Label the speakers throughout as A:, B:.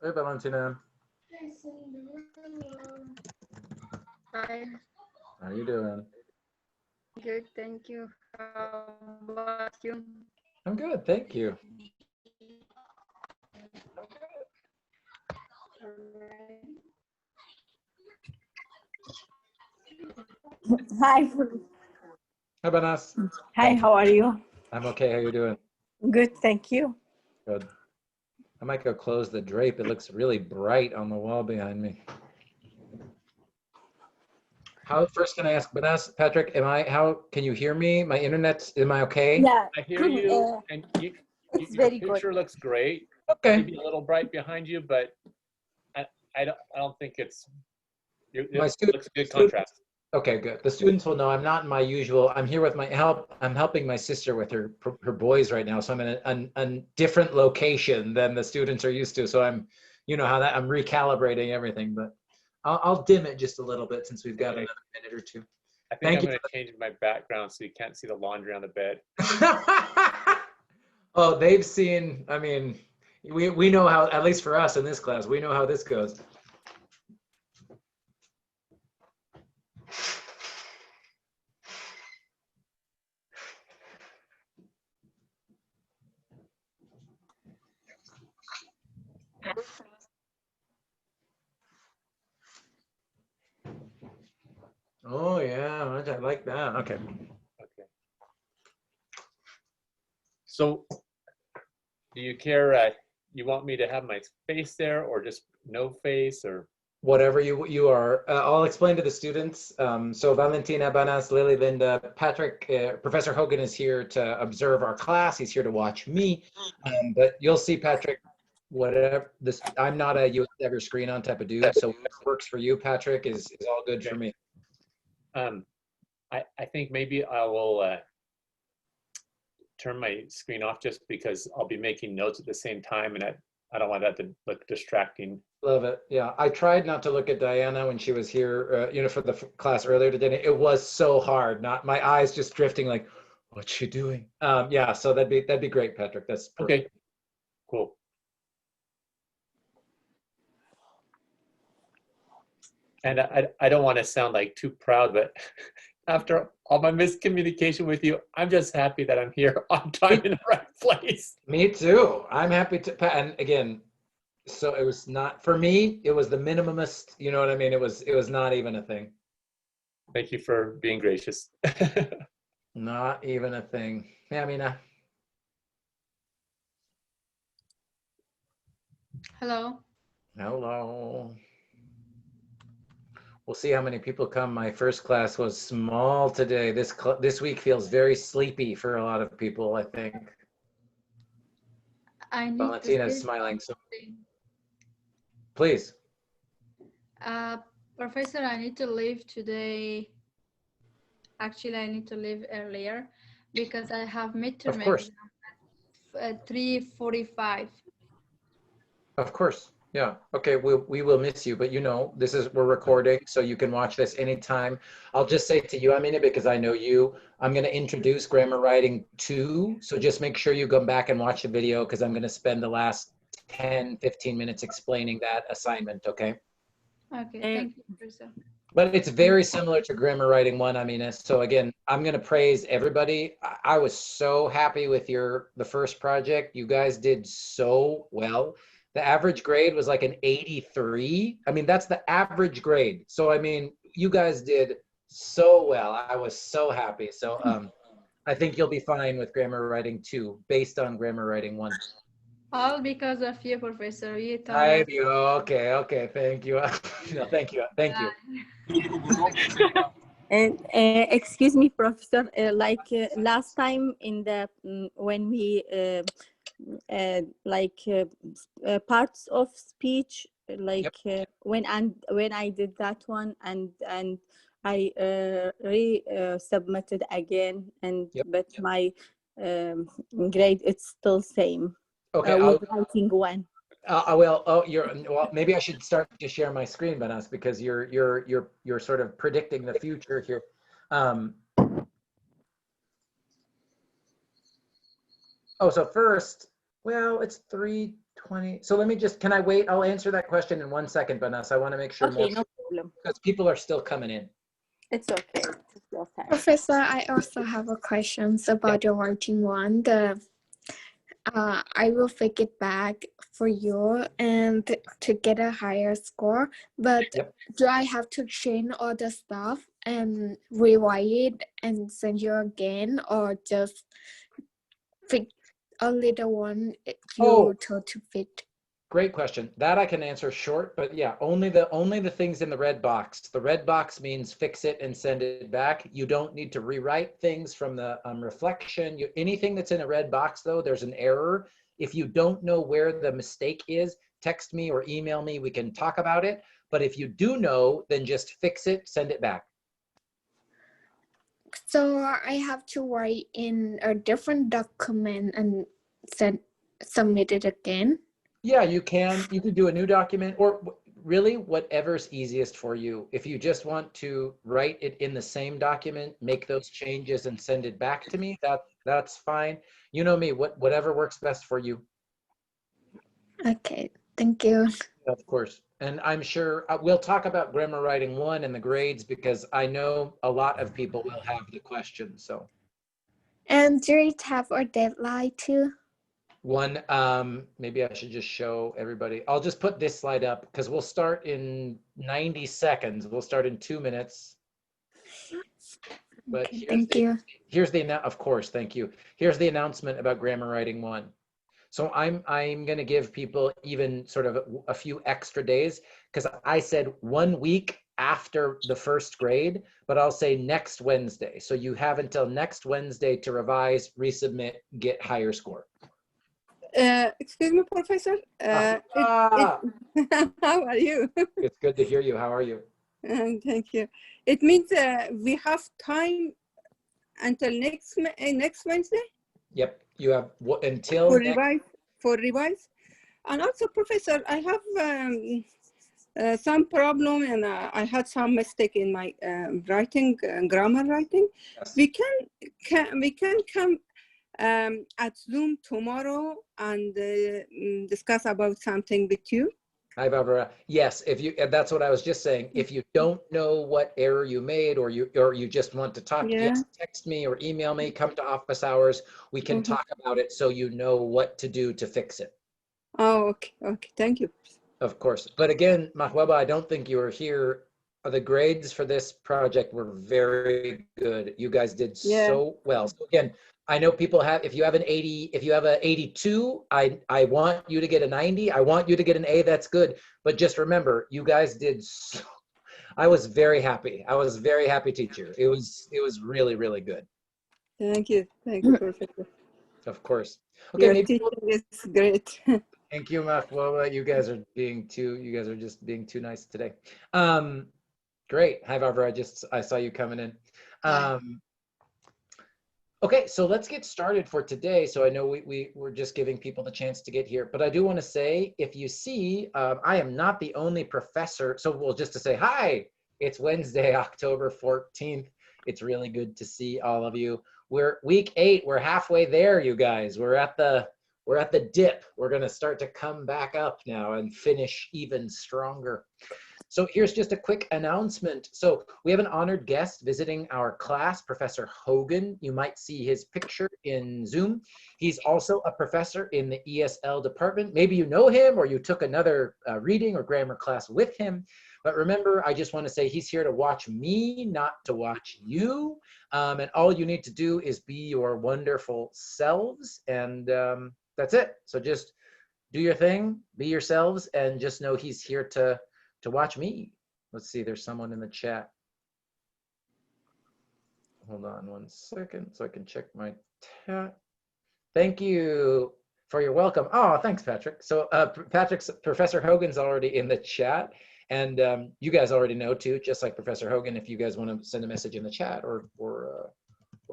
A: Hey, Valentina.
B: Hi,
A: How you doing?
B: good, thank you. How about you?
A: I'm good, thank you.
C: Hi.
A: How about us?
C: Hi, how are you?
A: I'm okay. How you doing?
C: Good, thank you.
A: Good. I might go close the drape. It looks really bright on the wall behind me. How first can I ask, Banas, Patrick, how can you hear me? My internet's, am I okay?
C: Yeah,
D: I hear you, and
C: it's
D: your
C: very good.
D: picture looks great.
A: Okay.
D: Maybe a little bright behind you, but I don't think it looks good contrast.
A: Okay, good. The students will know I'm not in my usual. I'm here with my help. I'm helping my sister with her boys right now, so I'm in a different location than the students are used to. So I'm, you know how that I'm recalibrating everything, but I'll dim it just a little bit since we've got
D: Okay.
A: another minute or two.
D: I think
A: Thank
D: I'm
A: you.
D: going to change my background so you can't see the laundry on the bed.
A: Oh, they've seen. I mean, we know how. At least for us in this class, we know how this goes. Oh yeah, I like that. Okay.
D: Okay. So, do you care? You want me to have my face there, or just no face, or?
A: Whatever you are. I'll explain to the students. So Valentina, Banas, Lily, Linda, Patrick, Professor Hogan is here to observe our class. He's here to watch me. But you'll see Patrick, whatever this, I'm not a you have your screen on type of dude. So whatever works for you, Patrick, is all good for me.
D: I think maybe I will turn my screen off just because I'll be making notes at the same time, and I don't want that to look distracting.
A: Love it. Yeah, I tried not to look at Diana when she was here, for the class earlier today. It was so hard. Not my eyes just drifting like, what's she doing? Yeah, so that'd be great, Patrick. That's perfect.
D: Okay, cool. And I don't want to sound like too proud, but after all my miscommunication with you, I'm just happy that I'm here on time in the right place.
A: Me too. I'm happy to, and again, so it was not for me. It was the minimumist. You know what I mean? It was not even a thing.
D: Thank you for being gracious.
A: Not even a thing. Yeah, Mina.
B: Hello.
A: Hello. We'll see how many people come. My first class was small today. This week feels very sleepy for a lot of people, I think.
B: I need
A: Valentina
B: to
A: is
B: say
A: smiling, so
B: something.
A: please.
B: Professor, I need to leave today. Actually, I need to leave earlier because I have midterm
A: Of course.
B: exam at 3:45.
A: Of course. Yeah. Okay. We will miss you, but we're recording, so you can watch this anytime. I'll just say to you, Amina, because I know you, I'm going to introduce Grammar Writing 2. So just make sure you go back and watch the video because I'm going to spend the last 10, 15 minutes explaining that assignment. Okay.
B: Okay, thank you, Professor.
A: But it's very similar to Grammar Writing 1, Amina. So again, I'm going to praise everybody. I was so happy with the first project. You guys did so well. The average grade was like an 83. I mean, that's the average grade. So, I mean, you guys did so well. I was so happy. So, I think you'll be fine with Grammar Writing 2 based on Grammar Writing 1.
B: All because of you, Professor. You taught us.
A: Okay. Thank you. No, thank you. Thank you.
C: And excuse me, Professor. Last time in the when we parts of speech, when I did that one and I submitted again, but my grade it's still same.
A: Okay.
C: With writing one.
A: Maybe I should start to share my screen, Banas, because you're sort of predicting the future here. So first, well, it's 3 20. So let me just, can I wait? I'll answer that question in 1 second, Vanessa. I want to make sure more,
C: Okay, no problem.
A: because people are still coming in.
C: It's okay. It's your time.
E: Professor, I also have a questions about your writing one. I will fake it back for you and to get a higher score. But
A: Yep.
E: do I have to change all the stuff and rewrite it and send you again, or just fix a little one you
A: Oh.
E: told to fit?
A: Great question. That I can answer short, but yeah, only the things in the red box. The red box means fix it and send it back. You don't need to rewrite things from the reflection. Anything that's in a red box, though, there's an error. If you don't know where the mistake is, text me or email me. We can talk about it. But if you do know, then just fix it, send it back.
E: So I have to write in a different document and submit it again.
A: Yeah, you can do a new document, or really whatever's easiest for you. If you just want to write it in the same document, make those changes and send it back to me, that's fine. You know me, whatever works best for you.
E: Okay, thank you.
A: Of course. And I'm sure we'll talk about grammar writing 1 and the grades, because I know a lot of people will have the question. So
E: And do you have a deadline too?
A: one, maybe I should just show everybody. I'll just put this slide up because we'll start in 90 seconds. We'll start in 2 minutes. But
E: Okay, thank you.
A: Here's the, of course, thank you. Here's the announcement about grammar writing 1. So I'm going to give people even sort of a few extra days, because I said 1 week after the first grade, but I'll say next Wednesday. So you have until next Wednesday to revise, resubmit, get higher score.
C: Excuse me, Professor. How are you?
A: It's good to hear you. How are you?
C: Thank you. It means we have time until next Wednesday.
A: Yep. You have until
C: for revise. And also, Professor, I have some problem, and I had some mistake in my writing, grammar writing.
A: Yes.
C: We can come at Zoom tomorrow and discuss about something with you.
A: Hi, Barbara. Yes, that's what I was just saying. If you don't know what error you made, or you just want to talk, yes, text me or email me, come to office hours. We can talk about it so you know what to do to fix it.
C: Oh, okay. Okay. Thank you.
A: Of course. But again, Mahwaba, I don't think you were here. The grades for this project were very good. You guys did so well. So again, I know people have, if you have an 80, if you have an 82, I want you to get a 90. I want you to get an A, that's good. But just remember, you guys did so, I was very happy. I was very happy, teacher. It was really, really good.
C: Thank you. Thank you, Professor.
A: Of course. Okay.
C: Your teaching is great.
A: Thank you, Mahwaba. You guys are just being too nice today. Great. Hi, Barbara. I saw you coming in. Okay, so let's get started for today. So I know we're just giving people the chance to get here, but I do want to say, if you see, I am not the only professor. So just to say, hi, it's Wednesday, October 14th. It's really good to see all of you. We're week 8. We're halfway there, you guys. We're at the dip. We're going to start to come back up now and finish even stronger. So here's just a quick announcement. So we have an honored guest visiting our class, Professor Hogan. You might see his picture in Zoom. He's also a professor in the ESL department. Maybe you know him, or you took another reading or grammar class with him. But remember, I just want to say he's here to watch me, not to watch you. And all you need to do is be your wonderful selves. And that's it. So just do your thing, be yourselves, and just know he's here to watch me. Let's see, there's someone in the chat. Hold on 1 second so I can check my chat. Thank you for your welcome. Oh, thanks, Patrick. So Professor Hogan's already in the chat, and you guys already know too, just like Professor Hogan, if you guys want to send a message in the chat or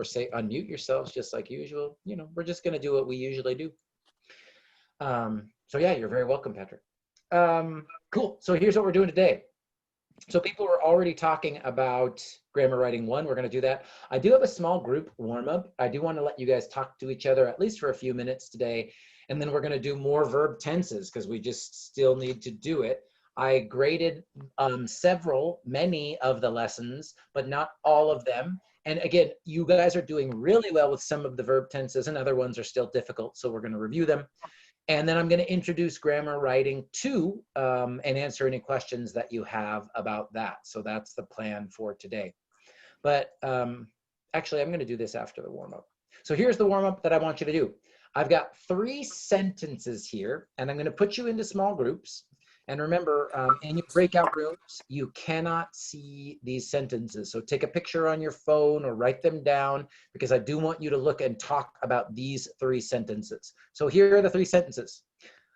A: say unmute yourselves just like usual, we're just going to do what we usually do. So yeah, you're very welcome, Patrick. Cool. So here's what we're doing today. So people were already talking about grammar writing 1. We're going to do that. I do have a small group warm up. I do want to let you guys talk to each other at least for a few minutes today. And then we're going to do more verb tenses because we just still need to do it. I graded many of the lessons, but not all of them. And again, you guys are doing really well with some of the verb tenses and other ones are still difficult. So we're going to review them. And then I'm going to introduce grammar writing 2 and answer any questions that you have about that. So that's the plan for today. But actually, I'm going to do this after the warm-up. So here's the warm-up that I want you to do. I've got 3 sentences here, and I'm going to put you into small groups. And remember, in your breakout rooms, you cannot see these sentences. So take a picture on your phone or write them down because I do want you to look and talk about these 3 sentences. So here are the 3 sentences.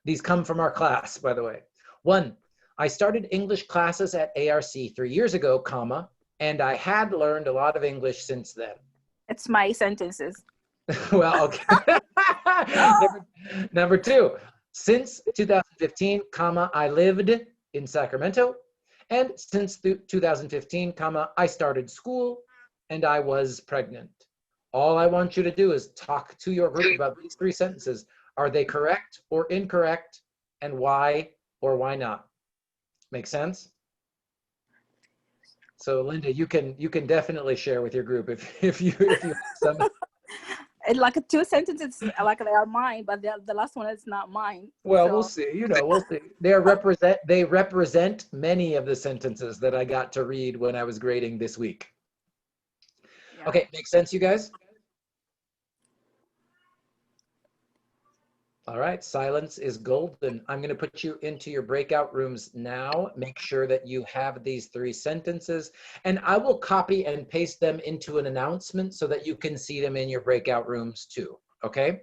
A: These come from our class, by the way. 1, I started English classes at ARC 3 years ago, comma, and I had learned a lot of English since then.
F: It's my sentences.
A: Well, okay. Number 2. Since 2015, comma, I lived in Sacramento. And since 2015, comma, I started school and I was pregnant. All I want you to do is talk to your group about these 3 sentences. Are they correct or incorrect? And why or why not? Make sense? So Linda, you can definitely share with your group if you have some.
F: It's like 2 sentences, like they are mine, but the last one is not mine.
A: Well,
F: So-
A: we'll see. You know, we'll see. They represent many of the sentences that I got to read when I was grading this week.
F: Yeah.
A: Okay, makes sense, you guys? All right, silence is golden. I'm going to put you into your breakout rooms now. Make sure that you have these 3 sentences, and I will copy and paste them into an announcement so that you can see them in your breakout rooms too, okay?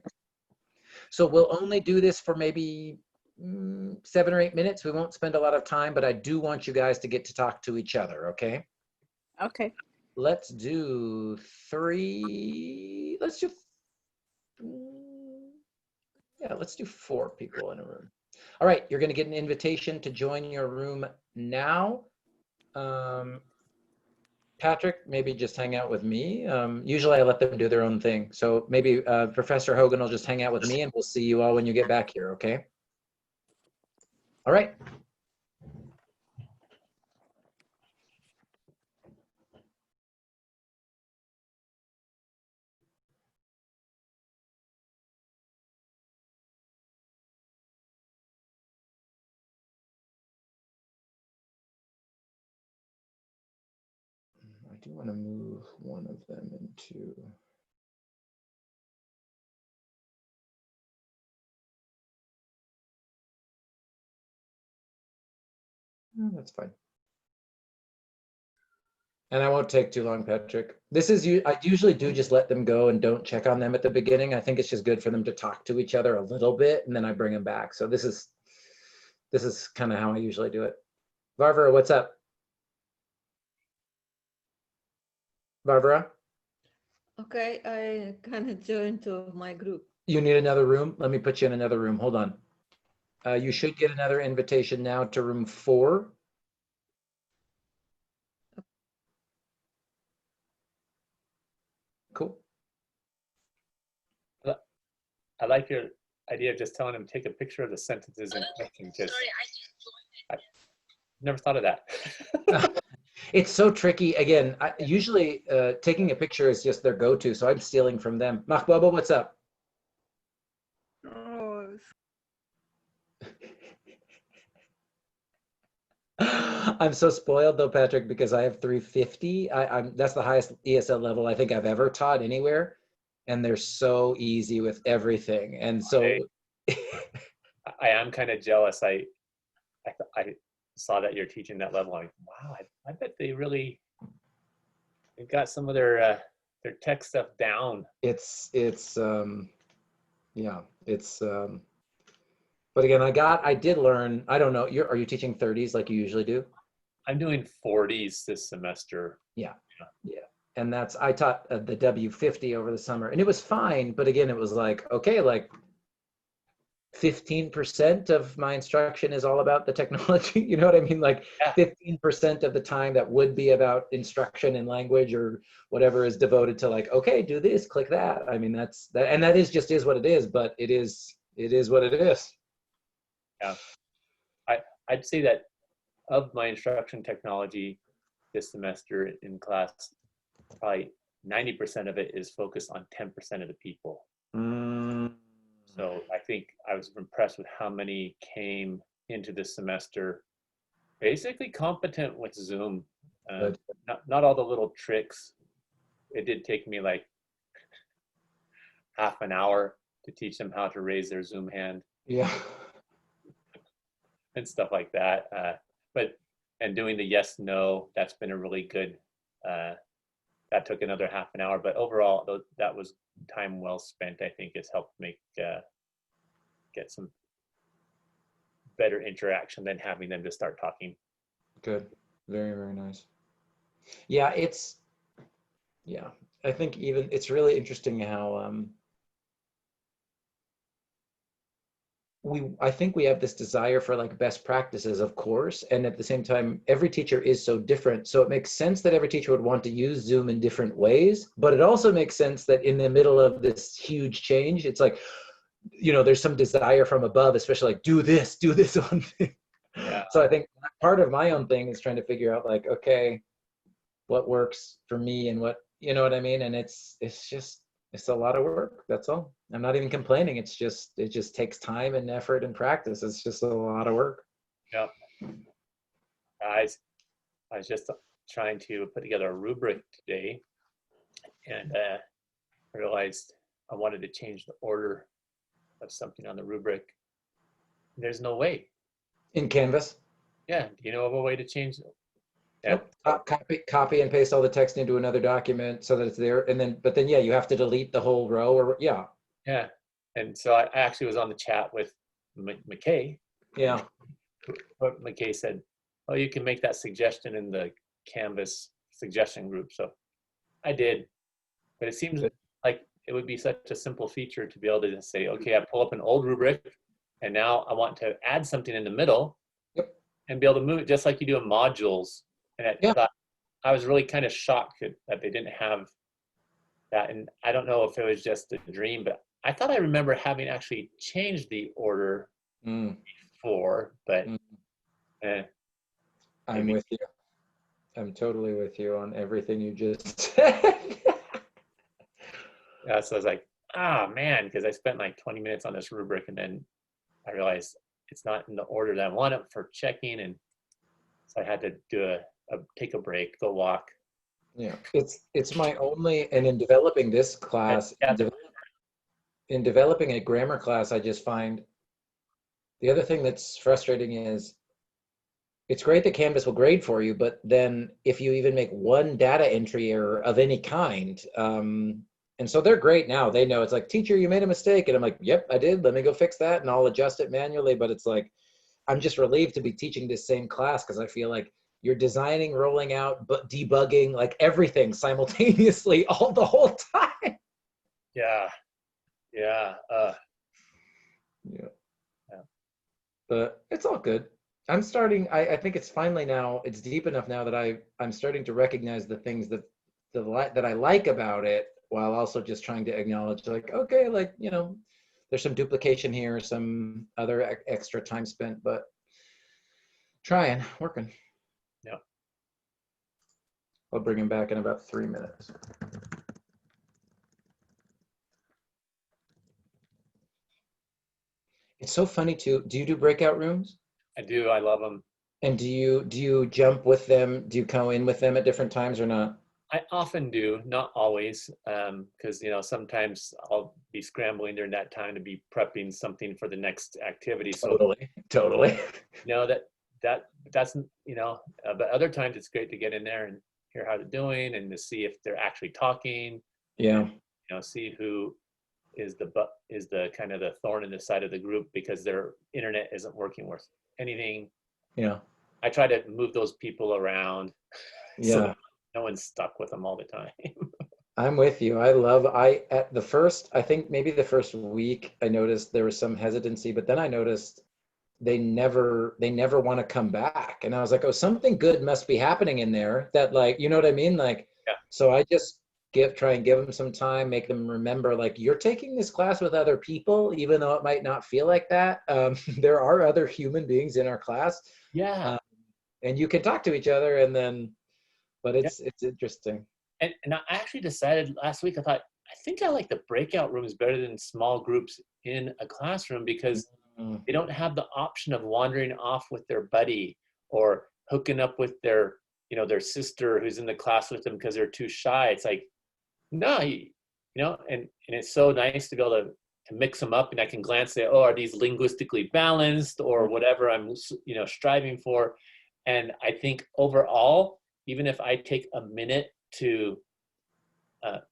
A: So we'll only do this for maybe 7 or 8 minutes. We won't spend a lot of time, but I do want you guys to get to talk to each other, okay?
F: Okay.
A: Let's do 3, let's do, yeah, let's do 4 people in a room. All right, you're gonna get an invitation to join your room now. Patrick, maybe just hang out with me. Usually I let them do their own thing. So maybe Professor Hogan will just hang out with me and we'll see you all when you get back here, okay? All right. I do want to move one of them into. Oh, that's fine. And I won't take too long, Patrick. This is I usually do just let them go and don't check on them at the beginning. I think it's just good for them to talk to each other a little bit and then I bring them back. So this is kind of how I usually do it. Barbara, what's up? Barbara?
G: Okay, I can join to my group.
A: You need another room? Let me put you in another room. Hold on. You should get another invitation now to room 4. Cool.
D: I like your idea of just telling them take a picture of the sentences in question. Just I never thought of that.
A: It's so tricky. Again, usually taking a picture is just their go-to, so I'm stealing from them. Mahbaba, what's up?
C: Oh,
A: I'm so spoiled though, Patrick, because I have 350. That's the highest ESL level I think I've ever taught anywhere, and they're so easy with everything. And so
D: I am kind of jealous. I saw that you're teaching that level. I'm like, wow, I bet they've got some of their tech stuff down.
A: But again, I did learn, I don't know, are you teaching 30s like you usually do?
D: I'm doing 40s this semester.
A: Yeah. And I taught the W50 over the summer and it was fine. But again, it was like, okay, like 15% of my instruction is all about the technology. You know what I mean? Like 15% of the time that would be about instruction in language or whatever is devoted to like, okay, do this, click that. I mean, that is just what it is, but it is, it is what it is.
D: Yeah. I'd say that of my instruction technology this semester in class, probably 90% of it is focused on 10% of the people. So I think I was impressed with how many came into this semester basically competent with Zoom. Not all the little tricks. It did take me like half an hour to teach them how to raise their Zoom hand.
A: Yeah.
D: And stuff like that. And doing the yes, no, that's been a really good, that took another half an hour, but overall that was time well spent. I think has helped make, get some better interaction than having them just start talking.
A: Good. Very, very nice. Yeah, I think even it's really interesting how I think we have this desire for like best practices, of course, and at the same time, every teacher is so different. So it makes sense that every teacher would want to use Zoom in different ways, but it also makes sense that in the middle of this huge change, it's like, there's some desire from above, especially like do this one thing.
D: Yeah.
A: So I think part of my own thing is trying to figure out like, okay, what works for me and what, you know what I mean? And it's a lot of work. That's all. I'm not even complaining. It just takes time and effort and practice. It's just a lot of work.
D: Yeah. I was just trying to put together a rubric today, and I realized I wanted to change the order of something on the rubric. There's no way.
A: In Canvas?
D: Yeah. Do you know of a way to change it? Yeah.
A: Nope. Copy and paste all the text into another document so that it's there. But then, yeah, you have to delete the whole row or yeah.
D: Yeah. And so I actually was on the chat with McKay.
A: Yeah.
D: But McKay said, oh, you can make that suggestion in the Canvas suggestion group. So I did, but it seems like it would be such a simple feature to be able to just say, okay, I pull up an old rubric and now I want to add something in the middle.
A: Yep.
D: And be able to move it just like you do in modules. And I was really kind of shocked that they didn't have that. And I don't know if it was just a dream, but I thought I remember having actually changed the order before, but
A: I'm with you. I'm totally with you on everything you just said.
D: Yeah, so I was like, man, because I spent like 20 minutes on this rubric and then I realized it's not in the order that I want it for checking. And so I had to do take a break, go walk.
A: Yeah, it's my only, and in developing this class, in developing a grammar class, I just find the other thing that's frustrating is it's great that Canvas will grade for you, but then if you even make one data entry error of any kind, and so they're great now, they know it's like, teacher, you made a mistake. And I'm like, yep, I did. Let me go fix that. And I'll adjust it manually. But it's like, I'm just relieved to be teaching this same class because I feel like you're designing, rolling out, but debugging, like everything simultaneously the whole time.
D: Yeah.
A: But it's all good. I'm starting, I think it's finally now, it's deep enough now that I'm starting to recognize the things that I like about it, while also just trying to acknowledge like, okay, like, there's some duplication here, some other extra time spent, but working.
D: Yeah.
A: I'll bring him back in about 3 minutes. It's so funny too. Do you do breakout rooms?
D: I do. I love them.
A: And do you jump with them? Do you go in with them at different times or not?
D: I often do, not always, because sometimes I'll be scrambling during that time to be prepping something for the next activity. So
A: Totally.
D: That's but other times it's great to get in there and hear how they're doing and to see if they're actually talking.
A: Yeah.
D: See who is the kind of the thorn in the side of the group because their internet isn't working worth anything.
A: Yeah.
D: I try to move those people around.
A: Yeah.
D: So no one's stuck with them all the time.
A: I'm with you. I think maybe the first week I noticed there was some hesitancy, but then I noticed they never want to come back. And I was like, oh, something good must be happening in there that, like, you know what I mean? Like,
D: yeah.
A: So I just try and give them some time, make them remember, like, you're taking this class with other people, even though it might not feel like that. There are other human beings in our class.
D: Yeah.
A: And you can talk to each other, and then, but it's interesting.
D: And I actually decided last week, I think I like the breakout rooms better than small groups in a classroom, because they don't have the option of wandering off with their buddy or hooking up with their, you know, their sister who's in the class with them because they're too shy. It's like, no, you know, and it's so nice to be able to mix them up, and I can glance and say, oh, are these linguistically balanced or whatever I'm, you know, striving for. And I think overall, even if I take a minute to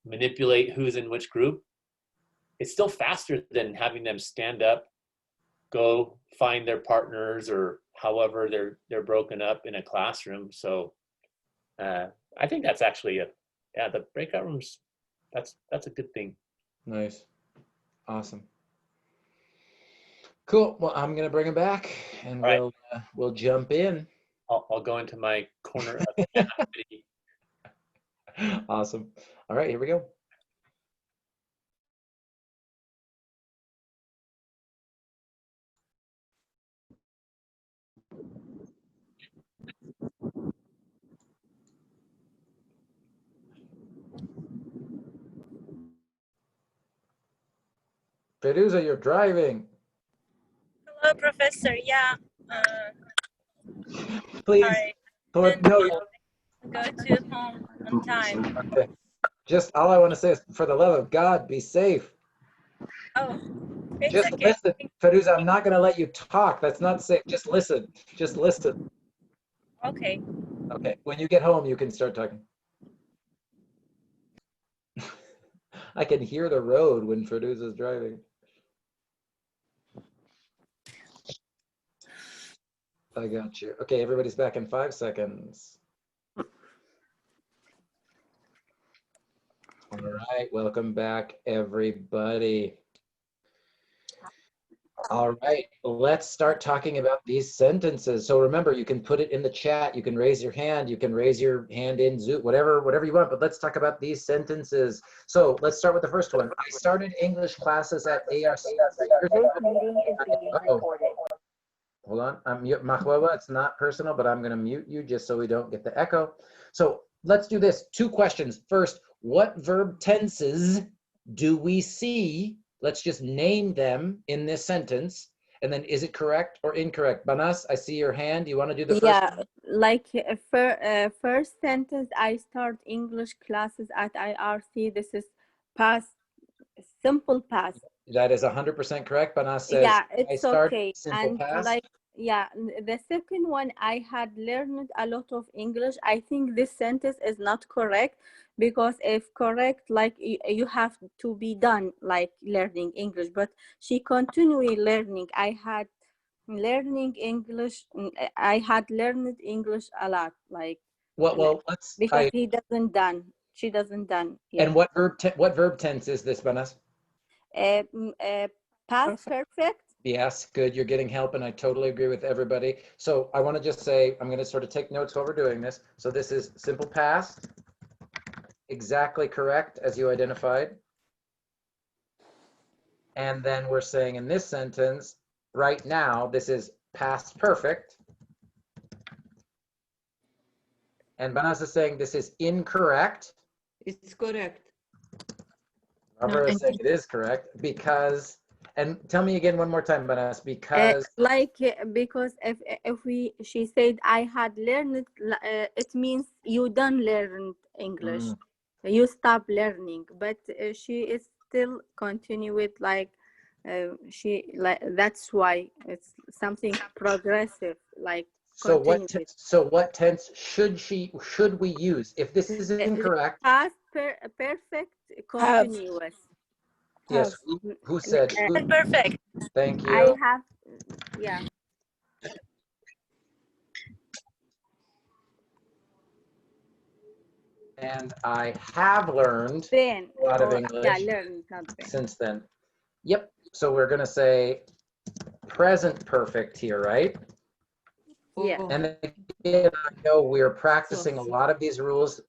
D: manipulate who's in which group, it's still faster than having them stand up, go find their partners, or however they're broken up in a classroom. So I think that's actually the breakout rooms, that's a good thing.
A: Nice. Awesome. Cool. Well, I'm gonna bring him back, and
D: All right.
A: we'll jump in.
D: I'll go into my corner of the activity.
A: Awesome. All right, here we go. Perusa, you're driving.
H: Hello, Professor. Yeah.
A: Please.
H: Sorry.
A: No.
H: Go to home on time.
A: Okay. Just all I want to say is, for the love of God, be safe.
H: Oh, it's
A: Just
H: okay.
A: listen, Perusa. I'm not going to let you talk. That's not safe. Just listen. Just listen.
H: Okay.
A: Okay. When you get home, you can start talking. I can hear the road when Perusa's driving. I got you. Okay, everybody's back in 5 seconds. All right, welcome back, everybody. All right, let's start talking about these sentences. So remember, you can put it in the chat, you can raise your hand, you can raise your hand in Zoom, whatever you want, but let's talk about these sentences. So let's start with the first one. I started English classes at ARC. Hold on, I'm mute Mahwawa. It's not personal, but I'm going to mute you just so we don't get the echo. So let's do this. 2 questions. First, what verb tenses do we see? Let's just name them in this sentence. And then, is it correct or incorrect? Banas, I see your hand. You want to do the first?
F: Yeah, like first sentence, I start English classes at IRC. This is past, simple past.
A: That is 100% correct. Banas says,
F: Yeah,
A: I
F: it's
A: start
F: okay.
A: simple
F: And
A: past.
F: like, yeah, the second one, I had learned a lot of English. I think this sentence is not correct, because if correct, like you have to be done like learning English, but she continued learning. I had learning English. I had learned English a lot, like,
A: Well, let's.
F: because he doesn't done. She doesn't done. Yeah.
A: And what verb tense is this, Banas?
F: Past perfect.
A: Yes, good. You're getting help, and I totally agree with everybody. So I want to just say, I'm going to sort of take notes while we're doing this. So this is simple past, exactly correct as you identified. And then we're saying in this sentence, right now, this is past perfect. And Banas is saying this is incorrect.
G: It's correct.
A: Barbara is saying it is correct because, and tell me again one more time, Banas, because.
F: Because she said I had learned, it means you done learned English. You stop learning, but she is still continue with like, that's why it's something progressive, like.
A: So what tense should we use if this is incorrect?
F: Past perfect continuous.
A: Yes. Who said?
H: Perfect.
A: Thank you.
F: I have, yeah.
A: And I have learned a lot of English since then. Yep. So we're going to say present perfect here, right?
F: Yeah.
A: And again, I know we're practicing a lot of these rules.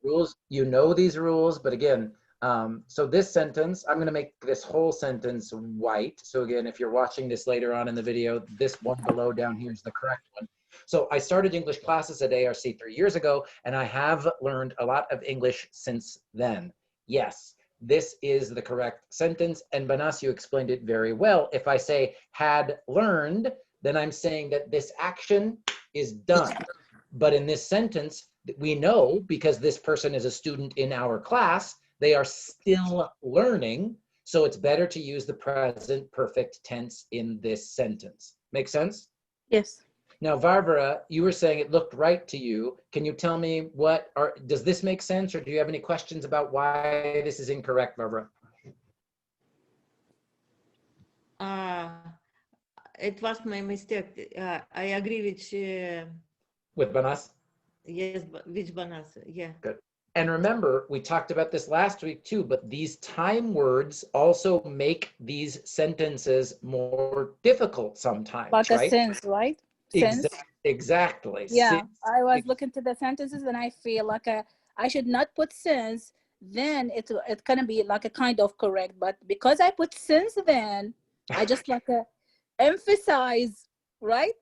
A: You know these rules, but again, So this sentence, I'm going to make this whole sentence white. So again, if you're watching this later on in the video, this one below down here is the correct one. So I started English classes at ARC 3 years ago, and I have learned a lot of English since then. Yes, this is the correct sentence, and Banasio explained it very well. If I say had learned, then I'm saying that this action is done. But in this sentence, we know because this person is a student in our class, they are still learning. So it's better to use the present perfect tense in this sentence. Make sense?
F: Yes.
A: Now, Barbara, you were saying it looked right to you. Can you tell me does this make sense, or do you have any questions about why this is incorrect, Barbara?
G: It was my mistake. I agree
A: With Banas?
G: yes, with Banas. Yeah.
A: Good. And remember, we talked about this last week too, but these time words also make these sentences more difficult sometimes,
I: Like
A: right?
I: a sense, right? Sense.
A: Exactly.
I: Yeah,
A: Since,
I: I was looking to the sentences and I feel like I should not put since, then it's gonna be like a kind of correct. But because I put since then, I just like emphasize, right?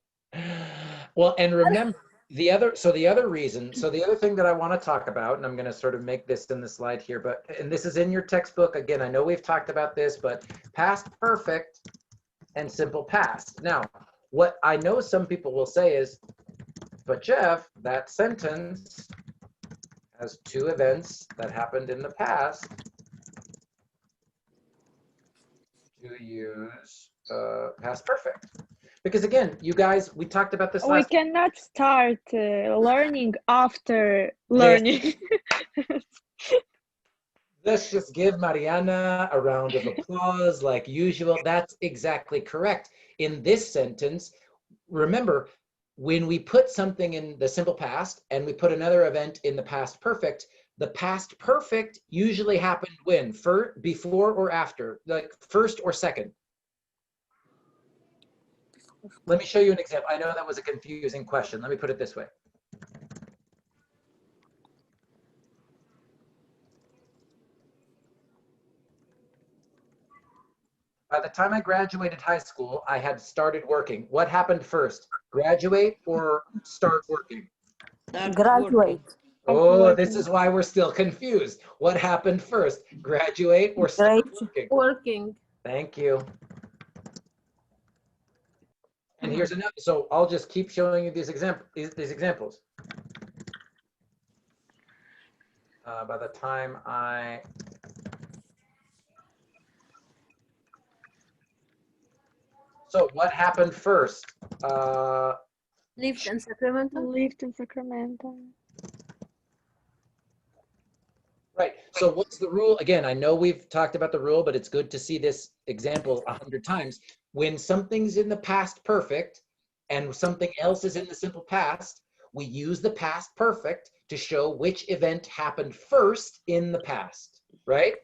A: well, and remember the other thing that I want to talk about, and I'm going to sort of make this in the slide here, and this is in your textbook. Again, I know we've talked about this, but past perfect and simple past. Now, what I know some people will say is, but Jeff, that sentence has two events that happened in the past to use past perfect. Because again, you guys, we talked about this
J: We cannot start learning after learning.
A: Let's just give Mariana a round of applause like usual. That's exactly correct. In this sentence, remember, when we put something in the simple past and we put another event in the past perfect, the past perfect usually happened when? Before or after? Like first or second? Let me show you an example. I know that was a confusing question. Let me put it this way. By the time I graduated high school, I had started working. What happened first? Graduate or start working?
F: Graduate.
A: Oh, this is why we're still confused. What happened first? Graduate or start working?
E: Working.
A: Thank you. And here's another. So I'll just keep showing you these examples. By the time I So what happened first?
E: Lived in Sacramento.
J: Lived in Sacramento.
A: Right. So what's the rule? Again, I know we've talked about the rule, but it's good to see this example 100 times. When something's in the past perfect and something else is in the simple past, we use the past perfect to show which event happened first in the past, right?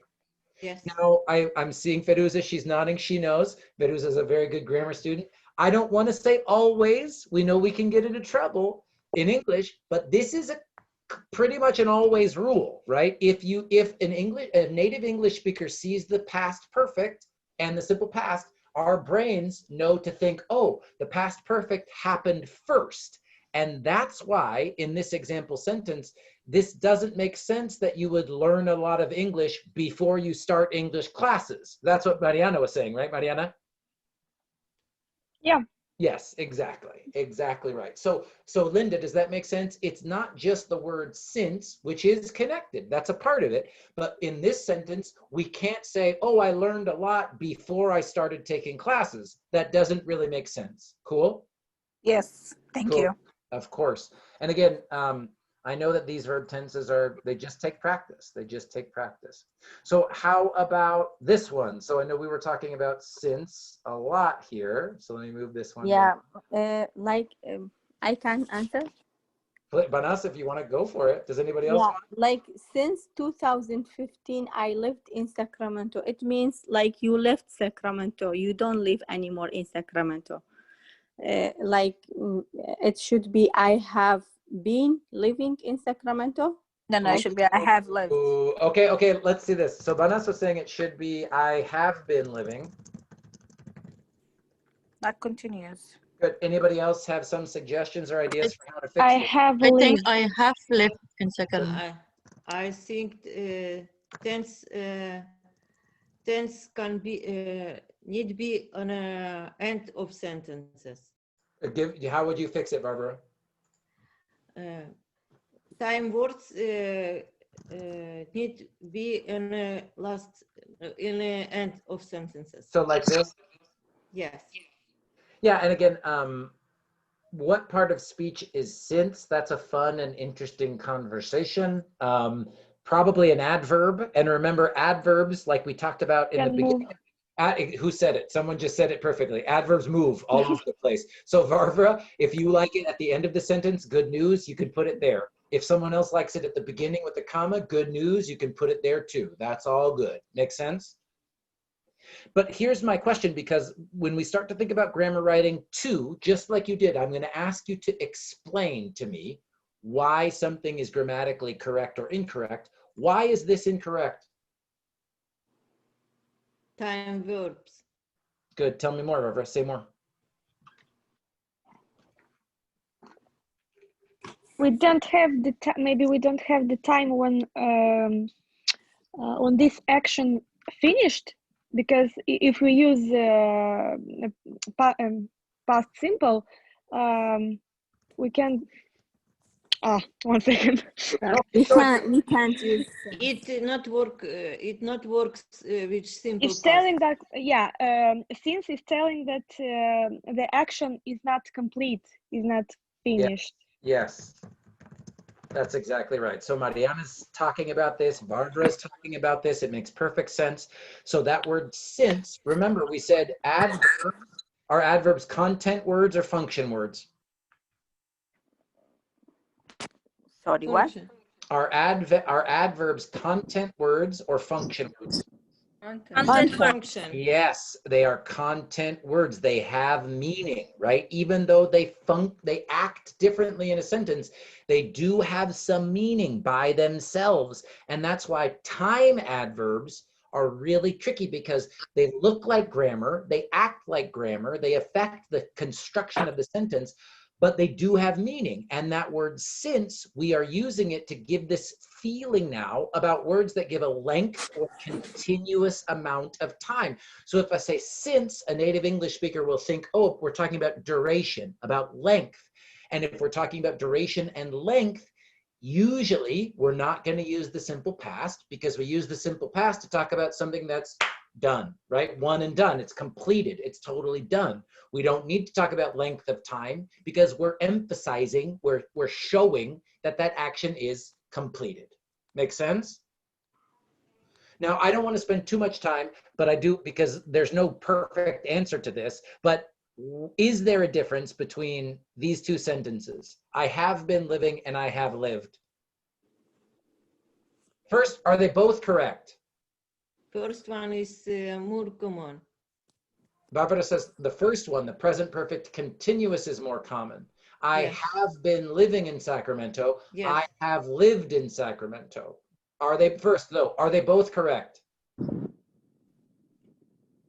G: Yes.
A: Now, I'm seeing Feruza, she's nodding, she knows. Feruza is a very good grammar student. I don't want to say always. We know we can get into trouble in English, but this is pretty much an always rule, right? If a native English speaker sees the past perfect and the simple past, our brains know to think, oh, the past perfect happened first. And that's why in this example sentence, this doesn't make sense that you would learn a lot of English before you start English classes. That's what Mariana was saying, right, Mariana?
J: Yeah.
A: Yes, exactly. Exactly right. So Linda, does that make sense? It's not just the word since, which is connected. That's a part of it. But in this sentence, we can't say, oh, I learned a lot before I started taking classes. That doesn't really make sense. Cool?
I: Yes, thank you.
A: Of course. And again, I know that these verb tenses they just take practice. They just take practice. So how about this one? So I know we were talking about since a lot here. So let me move this one.
F: Yeah, I can answer.
A: Banas, if you want to go for it. Does anybody else?
F: Yeah, like since 2015, I lived in Sacramento. It means like you left Sacramento. You don't live anymore in Sacramento. It should be I have been living in Sacramento.
I: No, it should be I have lived.
A: Ooh, okay, let's see this. So Banas was saying it should be I have been living.
I: That continues.
A: Good. Anybody else have some suggestions or ideas for how to fix
J: I
A: this?
J: have
K: I think
J: lived.
K: I have lived in second.
G: I think tense can be need be on a end of sentences.
A: How would you fix it, Barbara?
G: Time words need be in in the end of sentences.
A: So like this?
G: Yes.
A: Yeah, and again, what part of speech is since? That's a fun and interesting conversation. Probably an adverb. And remember, adverbs, like we talked about in the beginning. Who said it? Someone just said it perfectly. Adverbs move all over the place. So Varvara, if you like it at the end of the sentence, good news, you can put it there. If someone else likes it at the beginning with the comma, good news, you can put it there too. That's all good. Make sense? But here's my question, because when we start to think about grammar writing too, just like you did, I'm going to ask you to explain to me why something is grammatically correct or incorrect. Why is this incorrect?
G: Time verbs.
A: Good. Tell me more, Barbara. Say more.
J: We don't have the time. Maybe we don't have the time when this action finished, because if we use past simple, we can. One second.
F: We can't use.
G: It not work. It not works with simple
J: It's
G: past.
J: telling that since it's telling that the action is not complete, is not finished.
A: Yes. That's exactly right. So Mariana's talking about this, Barbara's talking about this. It makes perfect sense. So that word since, remember we said adverbs, are adverbs content words or function words?
I: Sorry, what?
A: Are adverbs content words or function words?
H: Content
G: function.
A: Yes, they are content words. They have meaning, right? Even though they act differently in a sentence, they do have some meaning by themselves. And that's why time adverbs are really tricky, because they look like grammar, they act like grammar, they affect the construction of the sentence, but they do have meaning. And that word since, we are using it to give this feeling now about words that give a length or continuous amount of time. So if I say since, a native English speaker will think, oh, we're talking about duration, about length. And if we're talking about duration and length, usually we're not going to use the simple past, because we use the simple past to talk about something that's done, right? One and done. It's completed. It's totally done. We don't need to talk about length of time, because we're emphasizing, we're showing that that action is completed. Make sense? Now, I don't want to spend too much time, but I do, because there's no perfect answer to this, but is there a difference between these two sentences? I have been living and I have lived. First, are they both correct?
G: First one is more common.
A: Barbara says the first one, the present perfect continuous, is more common. I
G: Yes.
A: have been living in Sacramento.
G: Yes.
A: I have lived in Sacramento. Are they, first though, are they both correct?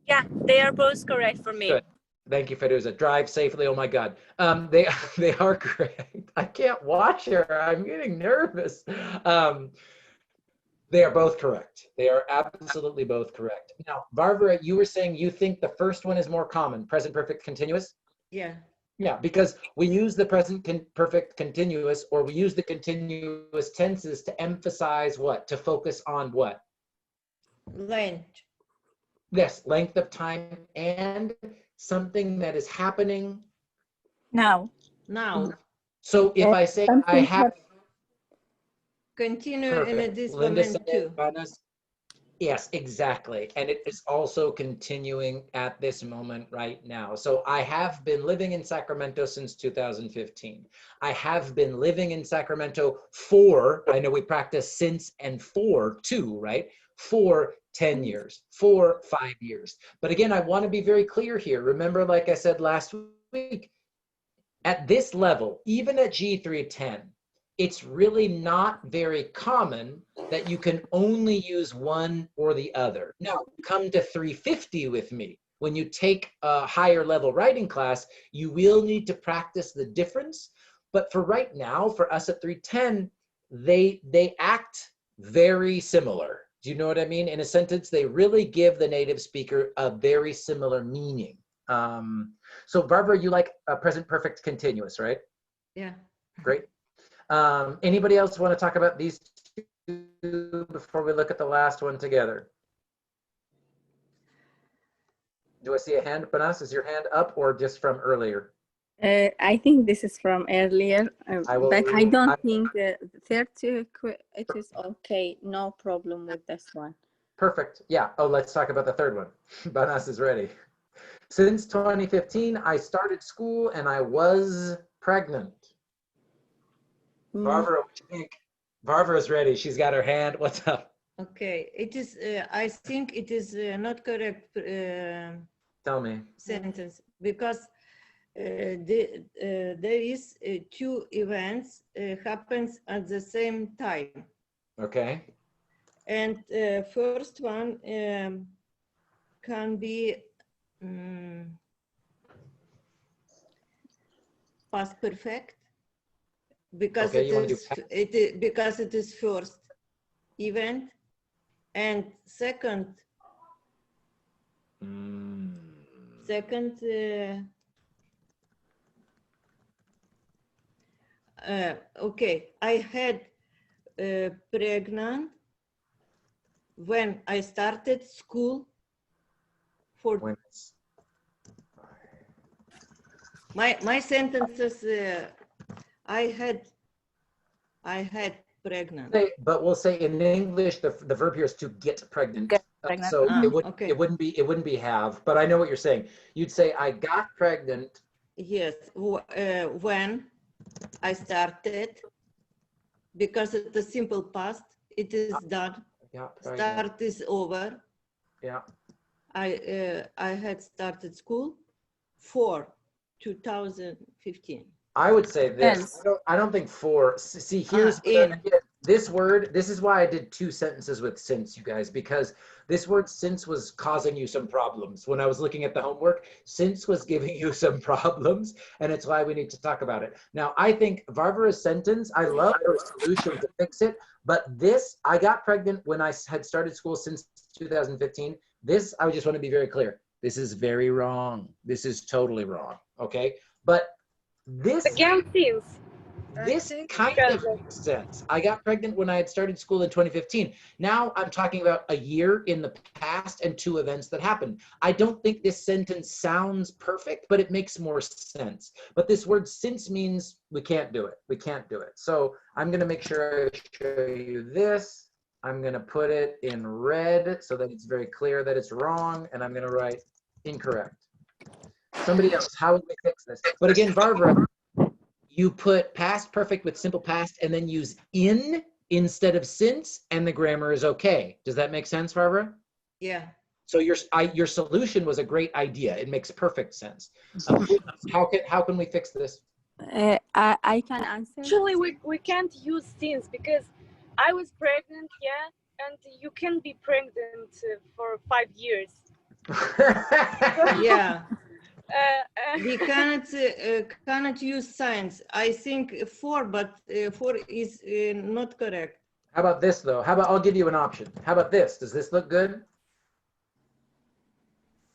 H: Yeah, they are both correct for me.
A: Good. Thank you, Feruza. Drive safely. Oh my God. They are correct. I can't watch her. I'm getting nervous. They are both correct. They are absolutely both correct. Now, Barbara, you were saying you think the first one is more common, present perfect continuous?
G: Yeah.
A: Yeah, because we use the present perfect continuous, or we use the continuous tenses to emphasize what? To focus on what?
G: Length.
A: Yes, length of time and something that is happening
I: Now.
G: Now.
A: So if I say I have,
G: Continue
A: perfect.
G: in this
A: Linda
G: moment
A: said
G: too.
A: it, Vanessa. Yes, exactly. And it is also continuing at this moment right now. So I have been living in Sacramento since 2015. I have been living in Sacramento for, I know we practice since and for too, right? For 10 years, for 5 years. But again, I want to be very clear here. Remember, like I said last week, at this level, even at G310, it's really not very common that you can only use one or the other. Now, come to 350 with me. When you take a higher level writing class, you will need to practice the difference. But for right now, for us at 310, they act very similar. Do you know what I mean? In a sentence, they really give the native speaker a very similar meaning. So Barbara, you like a present perfect continuous, right?
G: Yeah.
A: Great. Anybody else want to talk about these two before we look at the last one together? Do I see a hand, Banas? Is your hand up or just from earlier?
F: I think this is from earlier, but I don't think the third it is okay. No problem with this one.
A: Perfect. Yeah. Oh, let's talk about the third one. Banas is ready. Since 2015, I started school and I was pregnant. Barbara, what do you think? Barbara's ready. She's got her hand. What's up?
G: Okay. It is. I think it is not correct.
A: Tell me.
G: Sentence, because there is two events happens at the same time.
A: Okay.
G: And first one can be past perfect because
A: okay,
G: because it is first event, and second okay, I had pregnant when I started school for my sentences. I had pregnant.
A: But we'll say in English the verb here is to get pregnant. So it wouldn't be have. But I know what you're saying. You'd say I got pregnant.
G: Yes, when I started, because it's the simple past. It is done. Start is over.
A: Yeah.
G: I had started school for 2015.
A: I would say this. I don't think for. See, here's this word. This is why I did two sentences with since, you guys, because this word since was causing you some problems. When I was looking at the homework, since was giving you some problems, and it's why we need to talk about it. Now, I think Varvara's sentence, I love her solution to fix it, but this, I got pregnant when I had started school since 2015. This, I just want to be very clear. This is very wrong. This is totally wrong, okay? But this
J: again,
A: this kind of makes sense. I got pregnant when I had started school in 2015. Now I'm talking about a year in the past and two events that happened. I don't think this sentence sounds perfect, but it makes more sense. But this word since means we can't do it. We can't do it. So I'm going to make sure I show you this. I'm going to put it in red so that it's very clear that it's wrong. And I'm going to write incorrect. Somebody else, how would we fix this? But again, Barbara, you put past perfect with simple past and then use in instead of since, and the grammar is okay. Does that make sense, Barbara?
G: Yeah.
A: So your solution was a great idea. It makes perfect sense. How can we fix this?
F: I can answer.
J: Actually, we can't use since because I was pregnant, yeah, and you can be pregnant for 5 years.
G: Yeah. We cannot use science. I think for, but for is not correct.
A: How about this though? How about I'll give you an option. How about this? Does this look good?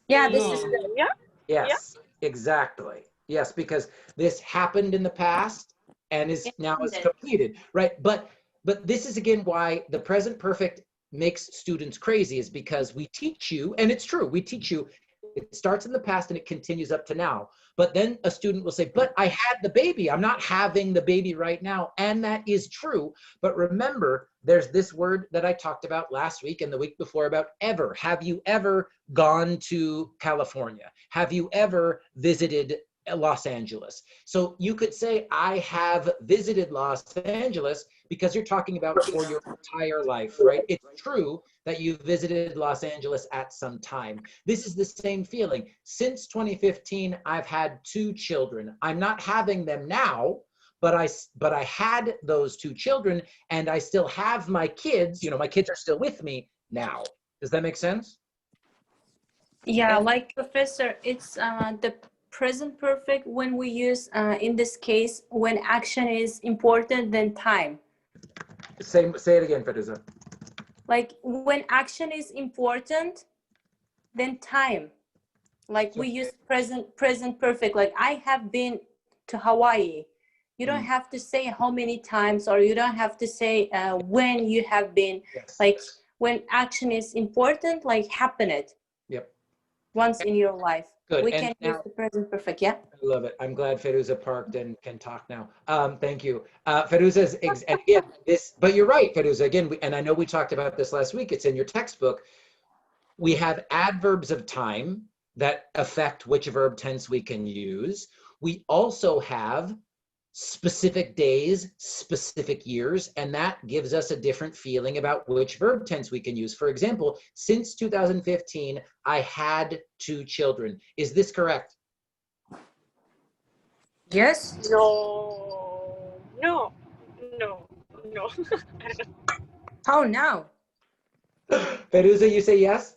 J: Yeah, this is good. Yeah.
A: Yes, exactly. Yes, because this happened in the past and is now is completed, right? But this is again why the present perfect makes students crazy, is because we teach you, and it's true, we teach you it starts in the past and it continues up to now. But then a student will say, but I had the baby. I'm not having the baby right now. And that is true. But remember, there's this word that I talked about last week and the week before about ever. Have you ever gone to California? Have you ever visited Los Angeles? So you could say, I have visited Los Angeles, because you're talking about for your entire life, right? It's true that you visited Los Angeles at some time. This is the same feeling. Since 2015, I've had 2 children. I'm not having them now, but I had those two children, and I still have my kids. You know, my kids are still with me now. Does that make sense?
L: Yeah, like Professor, it's the present perfect when we use, in this case, when action is important than time.
A: Say it again, Feruza.
L: Like when action is important, then time. Like we use present perfect. Like I have been to Hawaii. You don't have to say how many times, or you don't have to say when you have been.
A: Yes.
L: Like when action is important, like happen it.
A: Yep.
L: Once in your life.
A: Good.
L: We
A: And
L: can
A: now,
L: use the present perfect, yeah?
A: I love it. I'm glad Feruza parked and can talk now. Thank you. Feruza's, and again, but you're right, Feruza, again, and I know we talked about this last week, it's in your textbook. We have adverbs of time that affect which verb tense we can use. We also have specific days, specific years, and that gives us a different feeling about which verb tense we can use. For example, since 2015, I had 2 children. Is this correct?
L: Yes.
J: No.
L: How now?
A: Feruza, you say yes?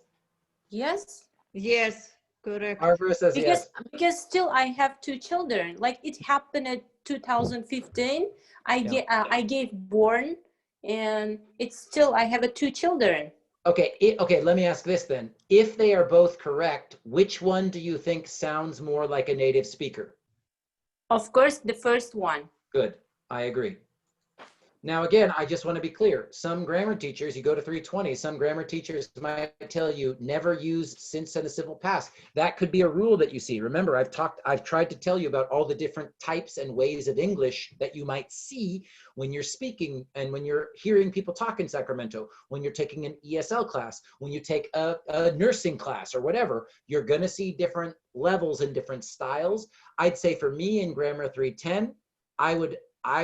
L: Yes.
G: Yes, correct.
A: Barbara says yes.
L: Because still I have 2 children. Like it happened in 2015. I gave born, and it's still I have 2 children.
A: Okay, okay, let me ask this then. If they are both correct, which one do you think sounds more like a native speaker?
L: Of course, the first one.
A: Good, I agree. Now, again, I just want to be clear. Some grammar teachers, you go to 320, some grammar teachers might tell you never use since in a simple past. That could be a rule that you see. Remember, I've tried to tell you about all the different types and ways of English that you might see when you're speaking and when you're hearing people talk in Sacramento, when you're taking an ESL class, when you take a nursing class or whatever, you're going to see different levels and different styles. I'd say for me in Grammar 310, I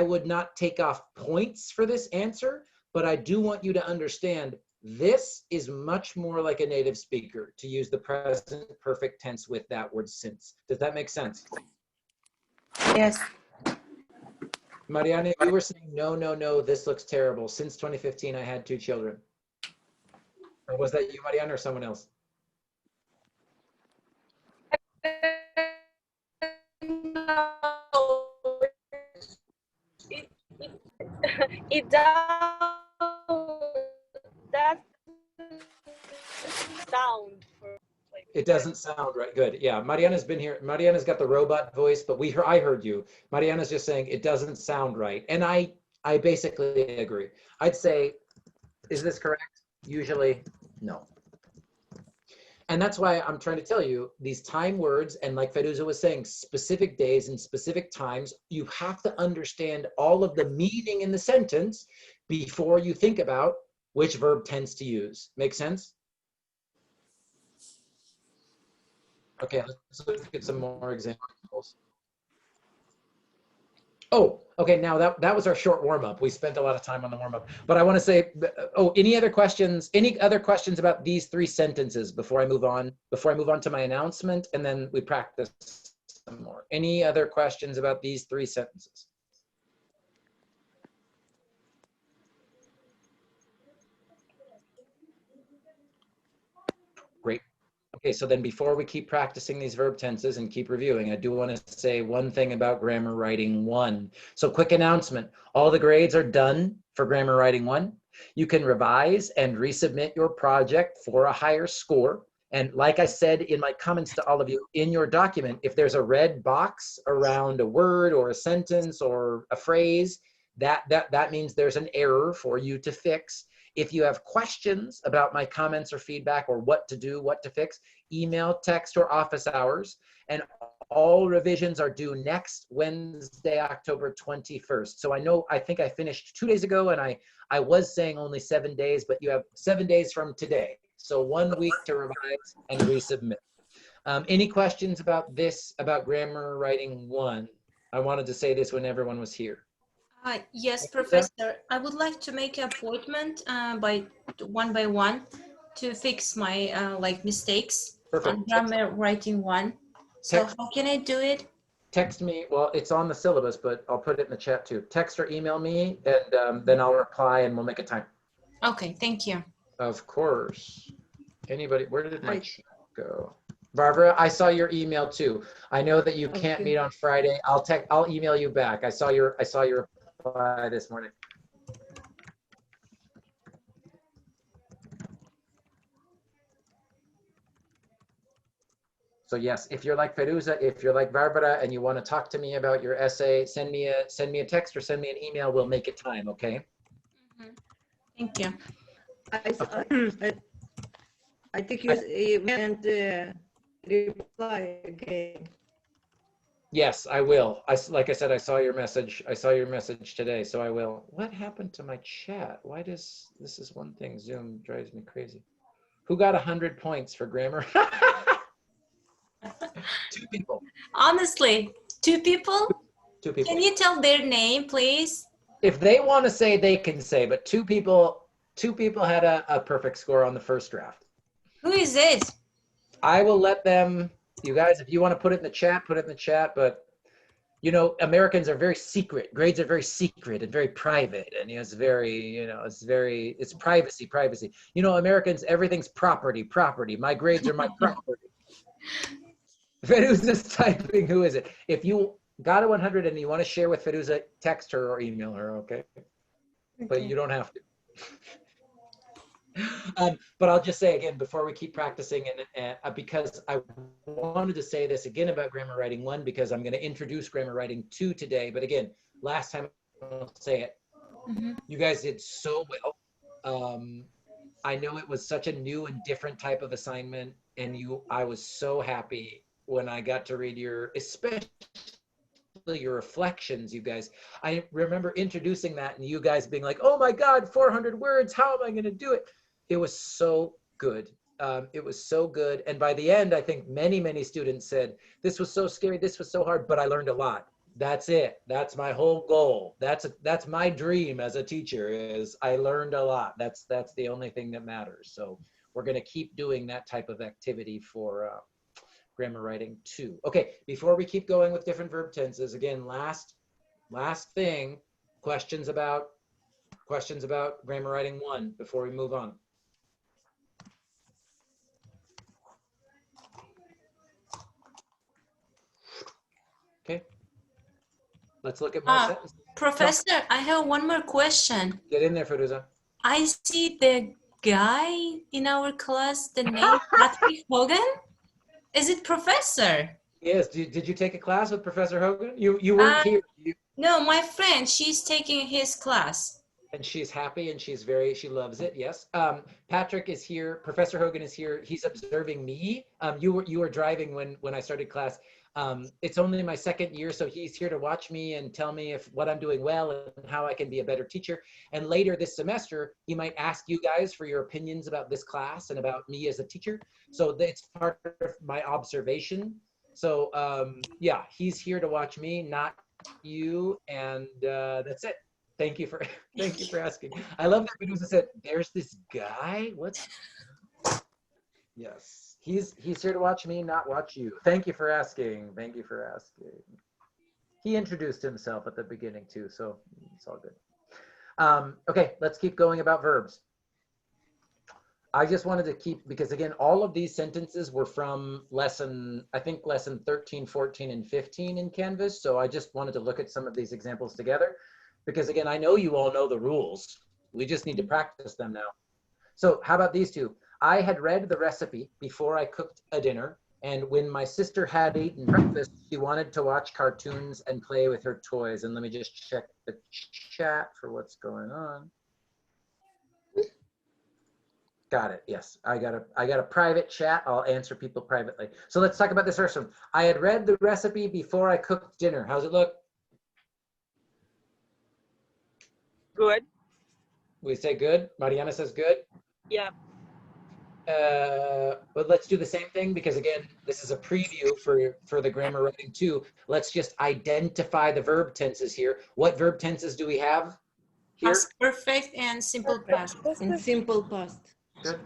A: would not take off points for this answer, but I do want you to understand this is much more like a native speaker to use the present perfect tense with that word since. Does that make sense?
L: Yes.
A: Mariana, you were saying, no, this looks terrible. Since 2015, I had 2 children. Or was that you, Mariana, or someone else?
J: It does that sound for like
A: it doesn't sound right. Good. Yeah, Mariana's been here. Mariana's got the robot voice, but I heard you. Mariana's just saying it doesn't sound right. And I basically agree. I'd say, is this correct? Usually, no. And that's why I'm trying to tell you these time words, and like Feruza was saying, specific days and specific times, you have to understand all of the meaning in the sentence before you think about which verb tense to use. Make sense? Okay, let's look at some more examples. Oh, okay, now that was our short warm-up. We spent a lot of time on the warm-up, but I want to say, any other questions about these 3 sentences before I move on to my announcement, and then we practice some more. Any other questions about these 3 sentences? Great. Okay, so then before we keep practicing these verb tenses and keep reviewing, I do want to say one thing about Grammar Writing 1. So quick announcement, all the grades are done for Grammar Writing 1. You can revise and resubmit your project for a higher score. And like I said in my comments to all of you, in your document, if there's a red box around a word or a sentence or a phrase, that means there's an error for you to fix. If you have questions about my comments or feedback or what to do, what to fix, email, text, or office hours. And all revisions are due next Wednesday, October 21st. So I think I finished 2 days ago, and I was saying only 7 days, but you have 7 days from today. So 1 week to revise and resubmit. Any questions about this, about Grammar Writing 1? I wanted to say this when everyone was here.
L: Yes, Professor. I would like to make an appointment by one to fix my mistakes
A: Perfect.
L: on Grammar Writing 1. So how can I do it?
A: text me. Well, it's on the syllabus, but I'll put it in the chat too. Text or email me, and then I'll reply, and we'll make a time.
L: Okay, thank you.
A: Of course. Anybody? Where did my chat go? Barbara, I saw your email too. I know that you can't meet on Friday. I'll email you back. I saw your reply this morning. So yes, if you're like Feruza, if you're like Barbara, and you want to talk to me about your essay, send me a text or send me an email. We'll make it time. Okay.
L: Thank you.
G: I think you meant reply again.
A: Yes, I will. Like I said, I saw your message. I saw your message today, so I will. What happened to my chat? Why does this is one thing? Zoom drives me crazy. Who got 100 points for grammar? 2 people.
L: Honestly, 2 people?
A: 2 people.
L: Can you tell their name, please?
A: If they want to say, they can say, but 2 people had a perfect score on the first draft.
L: Who is it?
A: I will let them, you guys, if you want to put it in the chat, put it in the chat, but you know, Americans are very secret. Grades are very secret and very private. And it's very, you know, it's privacy. You know, Americans, everything's property. My grades are my property. Feruza's typing, who is it? If you got a 100 and you want to share with Feruza, text her or email her, okay? But you don't have to. But I'll just say again, before we keep practicing, and because I wanted to say this again about grammar writing 1, because I'm going to introduce grammar writing 2 today. But again, last time I'll say it, you guys did so well. I know it was such a new and different type of assignment, and I was so happy when I got to read especially your reflections, you guys. I remember introducing that and you guys being like, oh my God, 400 words, how am I going to do it? It was so good. It was so good. And by the end, I think many students said, this was so scary, this was so hard, but I learned a lot. That's it. That's my whole goal. That's my dream as a teacher, is I learned a lot. That's the only thing that matters. So we're going to keep doing that type of activity for grammar writing 2. Okay, before we keep going with different verb tenses, again, last thing, questions about grammar writing 1 before we move on. Okay, let's look at more sentences.
L: Professor, I have one more question.
A: Get in there, Feruza.
L: I see the guy in our class, the name Patrick Hogan. Is it Professor? Yes.
A: Did you take a class with Professor Hogan? You weren't here.
L: No, my friend, she's taking his class.
A: And she's happy and she loves it. Yes. Patrick is here. Professor Hogan is here. He's observing me. You were driving when I started class. It's only my 2nd year, so he's here to watch me and tell me what I'm doing well and how I can be a better teacher. And later this semester, he might ask you guys for your opinions about this class and about me as a teacher. So it's part of my observation. So yeah, he's here to watch me, not you. And that's it. Thank you for asking. I love that Medusa said, "There's this guy." What's? Yes, he's here to watch me, not watch you. Thank you for asking. Thank you for asking. He introduced himself at the beginning too, so it's all good. Okay, let's keep going about verbs. I just wanted to keep, because again, all of these sentences were from lesson 13, 14, and 15 in Canvas. So I just wanted to look at some of these examples together. Because again, I know you all know the rules. We just need to practice them now. So how about these 2? I had read the recipe before I cooked a dinner. And when my sister had eaten breakfast, she wanted to watch cartoons and play with her toys. And let me just check the chat for what's going on. Got it. Yes, I got a private chat. I'll answer people privately. So let's talk about this first one. I had read the recipe before I cooked dinner. How's it look?
J: Good.
A: We say good. Mariana says good.
J: Yeah.
A: But let's do the same thing, because again, this is a preview for the grammar writing 2. Let's just identify the verb tenses here. What verb tenses do we have here?
L: Past perfect and simple past.
G: And simple past.
A: Good.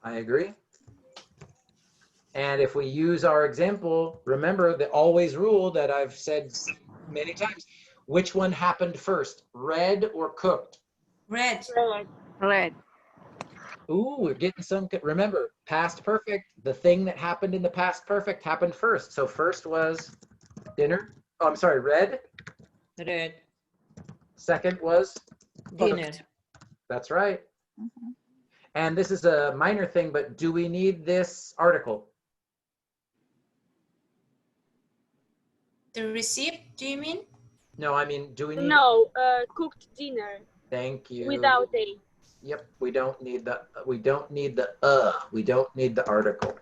A: I agree. And if we use our example, remember the always rule that I've said many times. Which one happened first, red or cooked?
L: Red.
F: Red.
A: Ooh, we're getting some. Remember, past perfect. The thing that happened in the past perfect happened first. So first was dinner. Oh, I'm sorry, red.
G: Red.
A: Second was
G: Dinner.
A: That's right. And this is a minor thing, but do we need this article?
L: The receipt, do you mean?
A: No, I mean, do we need?
J: No, cooked dinner
A: Thank you.
J: without a.
A: Yep, we don't need the we don't need the article.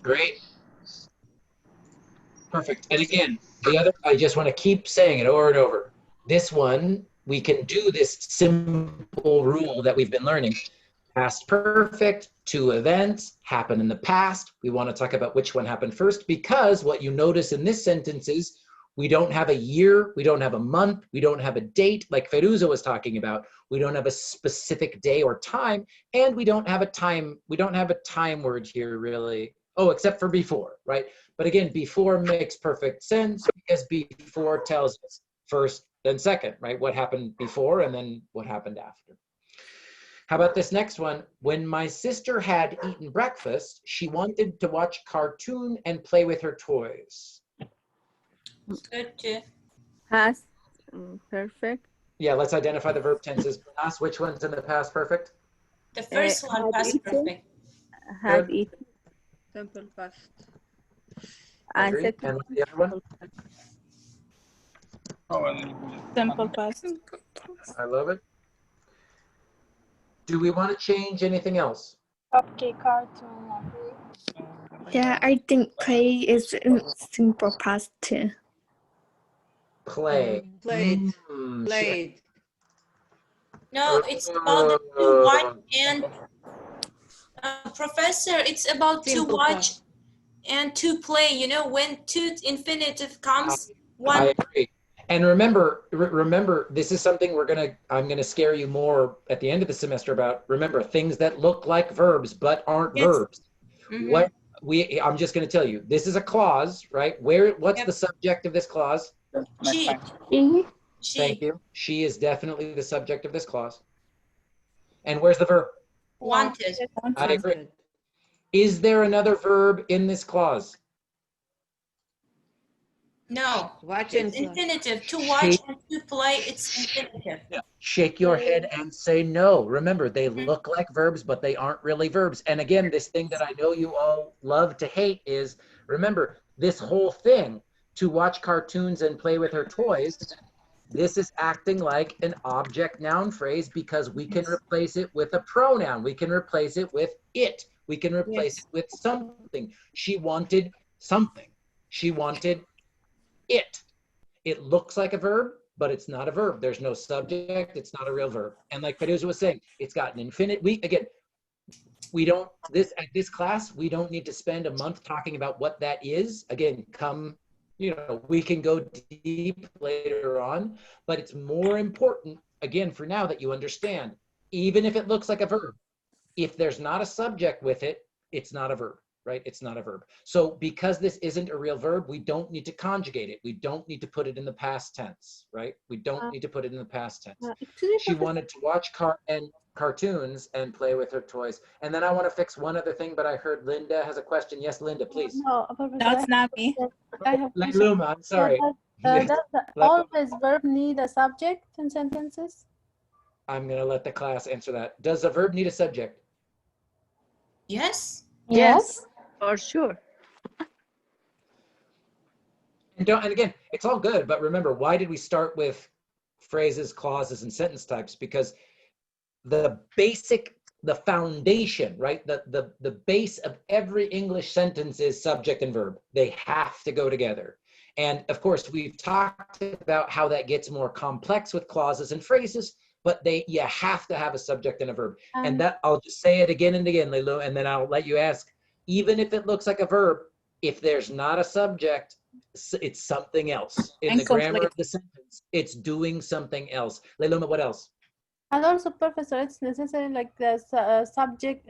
A: Great. Perfect. And again, the other, I just want to keep saying it over and over. This one, we can do this simple rule that we've been learning. Past perfect, two events happen in the past. We want to talk about which one happened first, because what you notice in this sentence is we don't have a year, we don't have a month, we don't have a date like Feruza was talking about. We don't have a specific day or time, and we don't have a time word here really. Oh, except for before, right? But again, before makes perfect sense because before tells us first, then second, right? What happened before and then what happened after. How about this next one? When my sister had eaten breakfast, she wanted to watch cartoon and play with her toys.
L: Good too.
F: Past perfect.
A: Yeah, let's identify the verb tenses. Ask which one's in the past perfect?
L: The first one, past
F: eaten.
L: perfect.
F: Had
A: Good.
F: eaten.
C: Simple past.
F: And
A: Agreed.
F: second
A: And what's the other one?
I: Simple past.
A: I love it. Do we want to change anything else?
J: Cupcake cartoon.
E: Yeah, I think play is in simple past too.
A: Play.
G: Played. Played.
L: No, it's about the to watch and professor, it's about to
G: Simple
L: watch
G: past.
L: and to play. You know, when to infinitive comes, one.
A: I agree. And remember, this is something I'm gonna scare you more at the end of the semester about. Remember, things that look like verbs but aren't
L: Yes.
A: verbs.
L: Mhm.
A: I'm just gonna tell you, this is a clause, right? What's the subject of this clause?
L: She.
A: Thank you. She is definitely the subject of this clause. And where's the verb?
L: Wanted.
A: I agree. Is there another verb in this clause?
L: No.
G: Watch
L: It's
G: and
L: infinitive. To watch and to play, it's infinitive.
A: Shake your head and say no. Remember, they look like verbs, but they aren't really verbs. And again, this thing that I know you all love to hate is, remember, this whole thing, to watch cartoons and play with her toys, this is acting like an object noun phrase because we can replace it with a pronoun. We can replace it with it. We can replace it with something. She wanted something. She wanted it. It looks like a verb, but it's not a verb. There's no subject. It's not a real verb. And like Feruza was saying, it's got an infinite. At this class, we don't need to spend a month talking about what that is. Again, we can go deep later on, but it's more important, again, for now that you understand, even if it looks like a verb, if there's not a subject with it, it's not a verb, right? It's not a verb. So because this isn't a real verb, we don't need to conjugate it. We don't need to put it in the past tense, right? We don't need to put it in the past tense. She wanted to watch cartoons and play with her toys. And then I want to fix one other thing, but I heard Linda has a question. Yes, Linda, please.
I: No, it's not me.
M: I have
A: Luma, I'm sorry.
M: Does always verb need a subject in sentences?
A: I'm going to let the class answer that. Does a verb need a subject?
L: Yes.
F: Yes, for sure.
A: And again, it's all good, but remember, why did we start with phrases, clauses, and sentence types? Because the foundation, right? The base of every English sentence is subject and verb. They have to go together. And of course, we've talked about how that gets more complex with clauses and phrases, but you have to have a subject and a verb. And that, I'll just say it again and again, Lilu, and then I'll let you ask, even if it looks like a verb, if there's not a subject, it's something else. In the grammar of the sentence, it's doing something else. Leiluma, what else?
M: And also, Professor, it's necessary like the subject,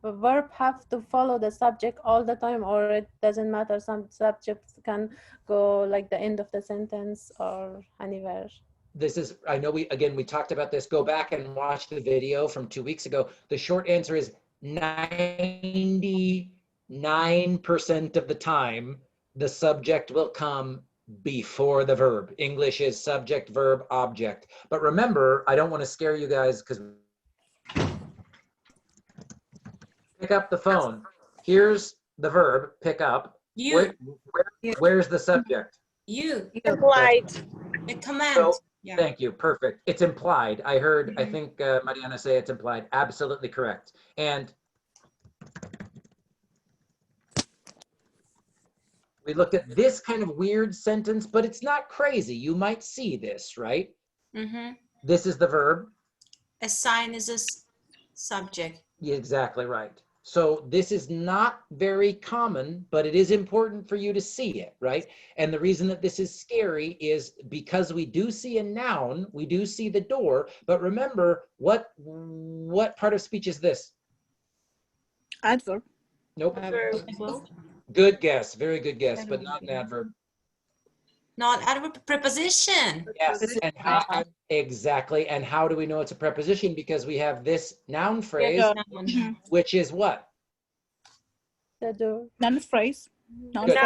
M: verb have to follow the subject all the time, or it doesn't matter. Some subjects can go like the end of the sentence or anywhere.
A: This is, I know we talked about this. Go back and watch the video from 2 weeks ago. The short answer is 99% of the time, the subject will come before the verb. English is subject, verb, object. But remember, I don't want to scare you guys because pick up the phone. Here's the verb, pick up. Where's the subject?
L: You.
J: Implied.
L: A command.
A: So,
L: Yeah.
A: thank you. Perfect. It's implied. I heard, I think Mariana say it's implied. Absolutely correct. And we looked at this kind of weird sentence, but it's not crazy. You might see this, right? This is the verb.
L: A sign is a subject.
A: Yeah, exactly right. So this is not very common, but it is important for you to see it, right? And the reason that this is scary is because we do see a noun, we do see the door, but remember, what part of speech is this?
I: Adverb.
A: Nope.
L: Adverb.
A: Good guess, very good guess, but not an adverb.
L: Not adverb, preposition.
A: Yes, and how, exactly. And how do we know it's a preposition? Because we have this noun phrase, which is what?
M: The door.
I: Noun phrase.
A: Good.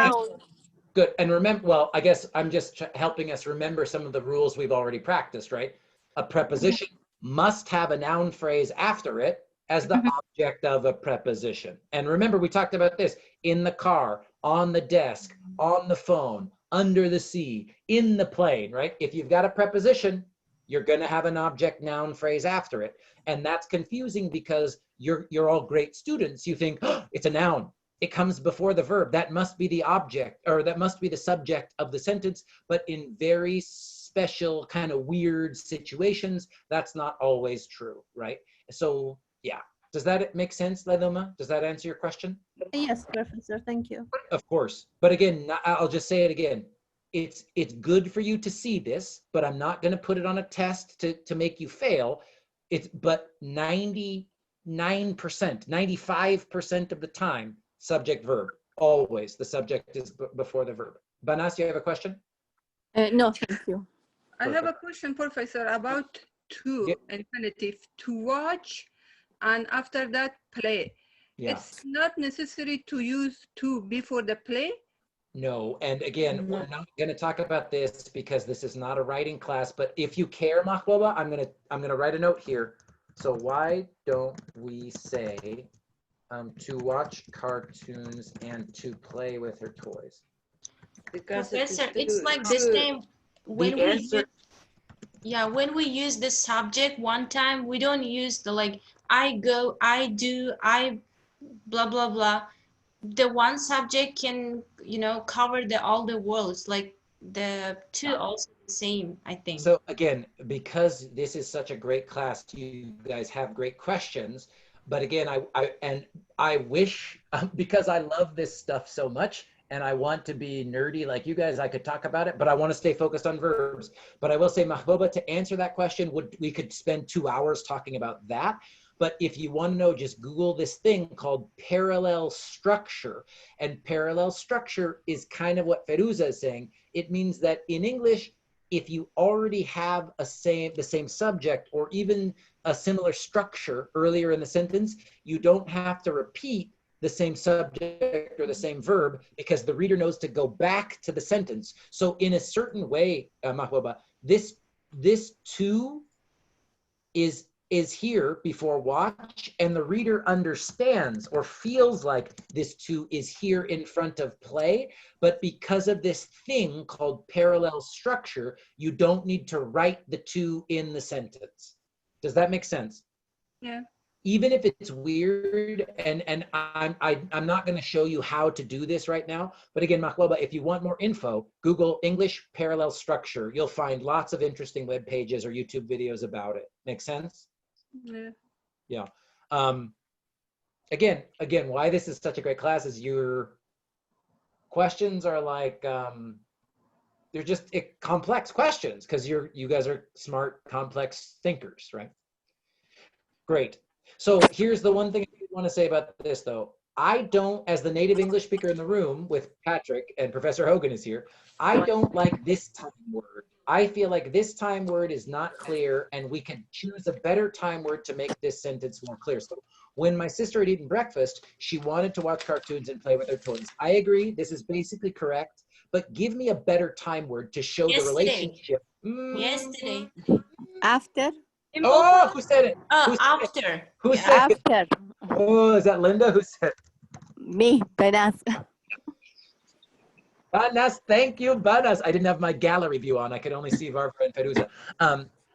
A: Good. And remember, well, I guess I'm just helping us remember some of the rules we've already practiced, right? A preposition must have a noun phrase after it as the object of a preposition. And remember, we talked about this in the car, on the desk, on the phone, under the sea, in the plane, right? If you've got a preposition, you're going to have an object noun phrase after it. And that's confusing because you're all great students. You think, oh, it's a noun. It comes before the verb. That must be the object, or that must be the subject of the sentence. But in very special kind of weird situations, that's not always true, right? So yeah. Does that make sense, Ledoma? Does that answer your question?
M: Yes, Professor, thank you.
A: Of course. But again, I'll just say it again. It's good for you to see this, but I'm not going to put it on a test to make you fail. But 99%, 95% of the time, subject verb, always the subject is before the verb. Banas, you have a question?
C: No, thank you.
A: Perfect.
C: I have a question, Professor, about to infinitive, to watch, and after that play.
A: Yeah.
C: It's not necessary to use to before the play.
A: No, and again, we're not going to talk about this because this is not a writing class. But if you care, Mahbuba, I'm gonna write a note here. So why don't we say to watch cartoons and to play with her toys?
G: Because
L: Professor, it's like the same when we use, when we use the subject one time, we don't use the like I go, I do, I blah blah blah. The one subject can, you know, cover all the words. Like the two also the same, I think.
A: So again, because this is such a great class, you guys have great questions. But again, I wish, because I love this stuff so much and I want to be nerdy like you guys, I could talk about it, but I want to stay focused on verbs. But I will say, Mahbuba, to answer that question, we could spend 2 hours talking about that. But if you want to know, just Google this thing called parallel structure. And parallel structure is kind of what Feruza is saying. It means that in English, if you already have the same subject or even a similar structure earlier in the sentence, you don't have to repeat the same subject or the same verb because the reader knows to go back to the sentence. So in a certain way, Mahbuba, this to is here before watch, and the reader understands or feels like this to is here in front of play, but because of this thing called parallel structure, you don't need to write the to in the sentence. Does that make sense?
C: Yeah.
A: Even if it's weird, and I'm not going to show you how to do this right now, but again, Mahbuba, if you want more info, Google English parallel structure. You'll find lots of interesting web pages or YouTube videos about it. Make sense?
C: Yeah.
A: Yeah. Again, why this is such a great class is your questions are like, they're just complex questions because you guys are smart, complex thinkers, right? Great. So here's the one thing I want to say about this, though. I don't, as the native English speaker in the room with Patrick and Professor Hogan is here, I don't like this time word. I feel like this time word is not clear, and we can choose a better time word to make this sentence more clear. So when my sister had eaten breakfast, she wanted to watch cartoons and play with her toys. I agree, this is basically correct, but give me a better time word to show the relationship.
K: Yesterday.
F: After.
A: Oh, who said it?
K: Oh,
A: Who said
K: after.
A: it? Who said it?
F: After.
A: Oh, is that Linda? Who said it?
F: Me, Banas.
A: Banas, thank you, Banas. I didn't have my gallery view on. I could only see Barbara and Feruza.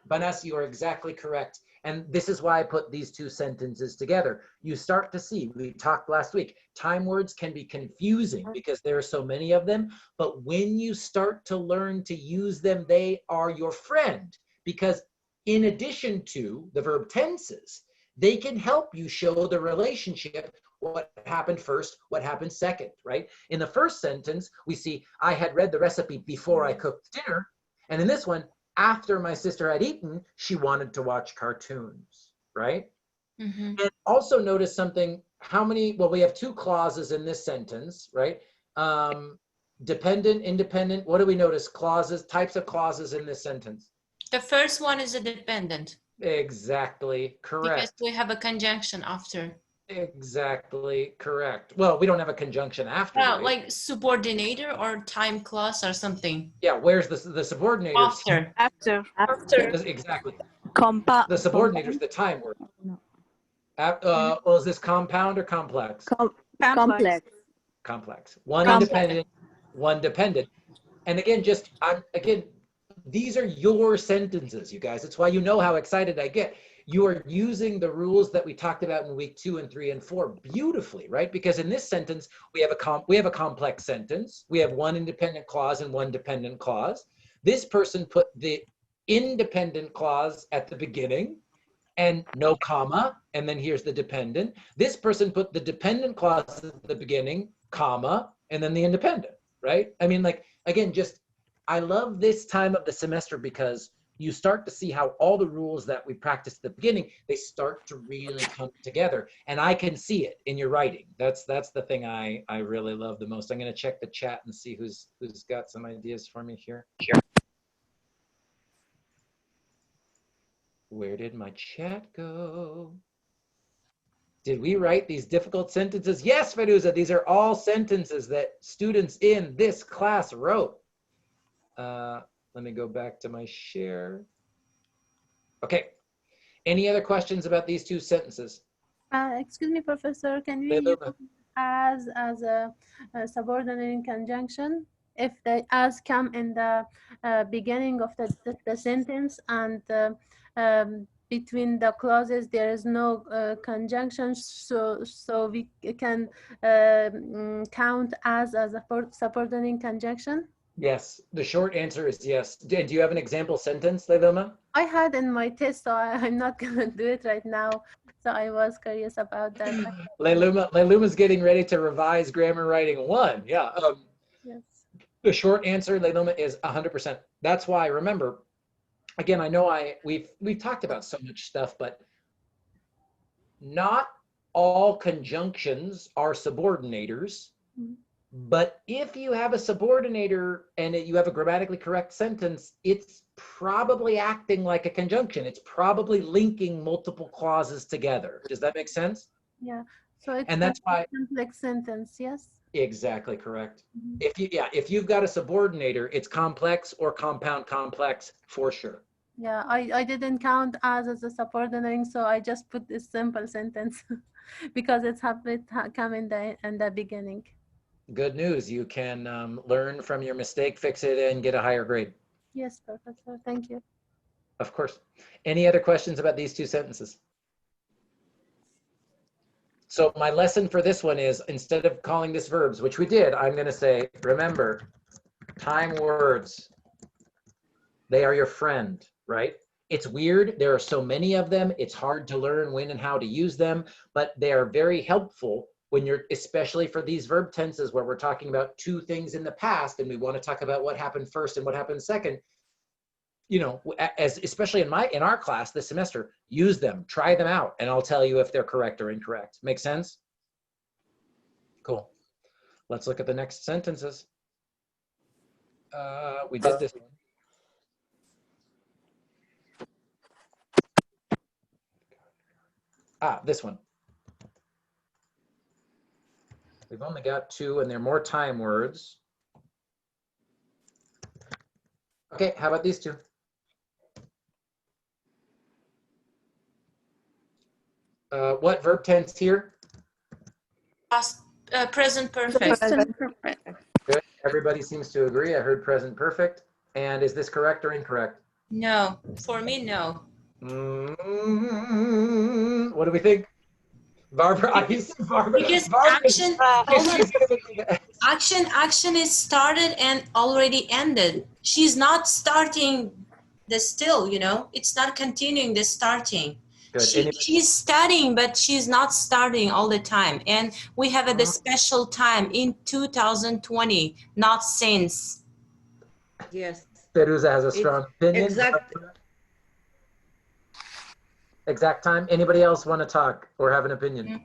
A: Banas, you are exactly correct. And this is why I put these two sentences together. You start to see, we talked last week, time words can be confusing because there are so many of them. But when you start to learn to use them, they are your friend. Because in addition to the verb tenses, they can help you show the relationship, what happened first, what happened second, right? In the first sentence, we see, I had read the recipe before I cooked dinner. And in this one, after my sister had eaten, she wanted to watch cartoons, right?
K: Mm-hmm.
A: And also notice something, how many, well, we have two clauses in this sentence, right? Dependent, independent, what do we notice? Clauses, types of clauses in this sentence.
K: The first one is a dependent.
A: Exactly correct.
K: Because we have a conjunction after.
A: Exactly correct. Well, we don't have a conjunction after.
K: Yeah,
A: right?
K: like subordinator or time clause or something.
A: Yeah, where's the subordinator?
K: After.
A: Exactly.
F: Compound.
A: The subordinator is the time word. Well, is this compound or complex?
F: Complex.
A: Complex. One
F: Complex.
A: independent, one dependent. And again, these are your sentences, you guys. It's why you know how excited I get. You are using the rules that we talked about in week 2 and 3 and 4 beautifully, right? Because in this sentence, we have a complex sentence. We have one independent clause and one dependent clause. This person put the independent clause at the beginning and no comma, and then here's the dependent. This person put the dependent clause at the beginning, comma, and then the independent, right? I mean, like, again, I love this time of the semester because you start to see how all the rules that we practiced at the beginning, they start to really come together. And I can see it in your writing. That's the thing I really love the most. I'm going to check the chat and see who's got some ideas for me here. Where did my chat go? Did we write these difficult sentences? Yes, Feruza, these are all sentences that students in this class wrote. Let me go back to my share. Okay. Any other questions about these two sentences?
M: Excuse me, Professor, can we use as a subordinate conjunction if the as come in the beginning of the sentence and between the clauses there is no conjunction, so we can count as a subordinate conjunction?
A: Yes, the short answer is yes. Do you have an example sentence, Leiluma?
M: I had in my test, so I'm not gonna do it right now. So I was curious about that.
A: Leiluma's getting ready to revise grammar writing 1. Yeah.
M: Yes.
A: The short answer, Leiluma, is 100%. That's why, remember, again, I know we've talked about so much stuff, but not all conjunctions are subordinators. Mm-hmm. But if you have a subordinator and you have a grammatically correct sentence, it's probably acting like a conjunction. It's probably linking multiple clauses together. Does that make sense?
M: Yeah. So it's
A: that's why
M: a complex sentence, yes?
A: Exactly correct.
M: Mm-hmm.
A: If you've got a subordinator, it's complex or compound complex for sure.
M: Yeah, I didn't count as a subordinate, so I just put this simple sentence because it's come in the beginning.
A: Good news. You can learn from your mistake, fix it, and get a higher grade.
M: Yes, Professor. Thank you.
A: Of course. Any other questions about these two sentences? So my lesson for this one is, instead of calling this verbs, which we did, I'm going to say, remember, time words, they are your friend, right? It's weird. There are so many of them. It's hard to learn when and how to use them, but they are very helpful when you're, especially for these verb tenses where we're talking about two things in the past and we want to talk about what happened first and what happened second. you know, as especially in our class this semester, use them, try them out, and I'll tell you if they're correct or incorrect. Make sense? Cool. Let's look at the next sentences. We did this one. This one. We've only got 2, and they're more time words. Okay, how about these 2? What verb tense here?
K: Past, present perfect.
B: Present perfect.
A: Good. Everybody seems to agree. I heard present perfect. And is this correct or incorrect?
K: No, for me, no.
A: What do we think? Barbara, I used to Barbara.
K: Because
A: Barbara,
K: action is started and already ended. She's not starting the still, you know, it's not continuing the starting. She's studying, but she's not starting all the time. And we have the special time in 2020, not since.
G: Yes.
A: Perusa has a strong opinion. Exact time. Anybody else want to talk or have an opinion?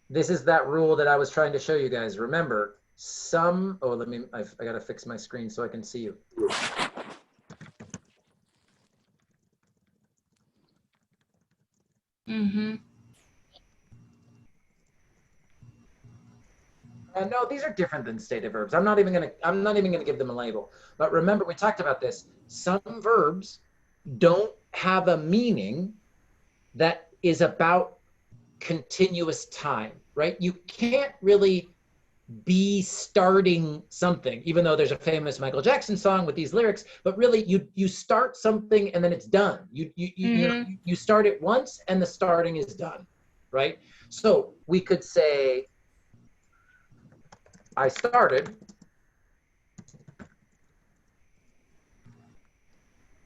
A: This is that rule that I was trying to show you guys. Remember, I got to fix my screen so I can see you. No, these are different than stative verbs. I'm not even gonna give them a label. But remember, we talked about this. Some verbs don't have a meaning that is about continuous time, right? You can't really be starting something, even though there's a famous Michael Jackson song with these lyrics, but really you start something and then it's done. You start it once and the starting is done, right? So we could say, I started.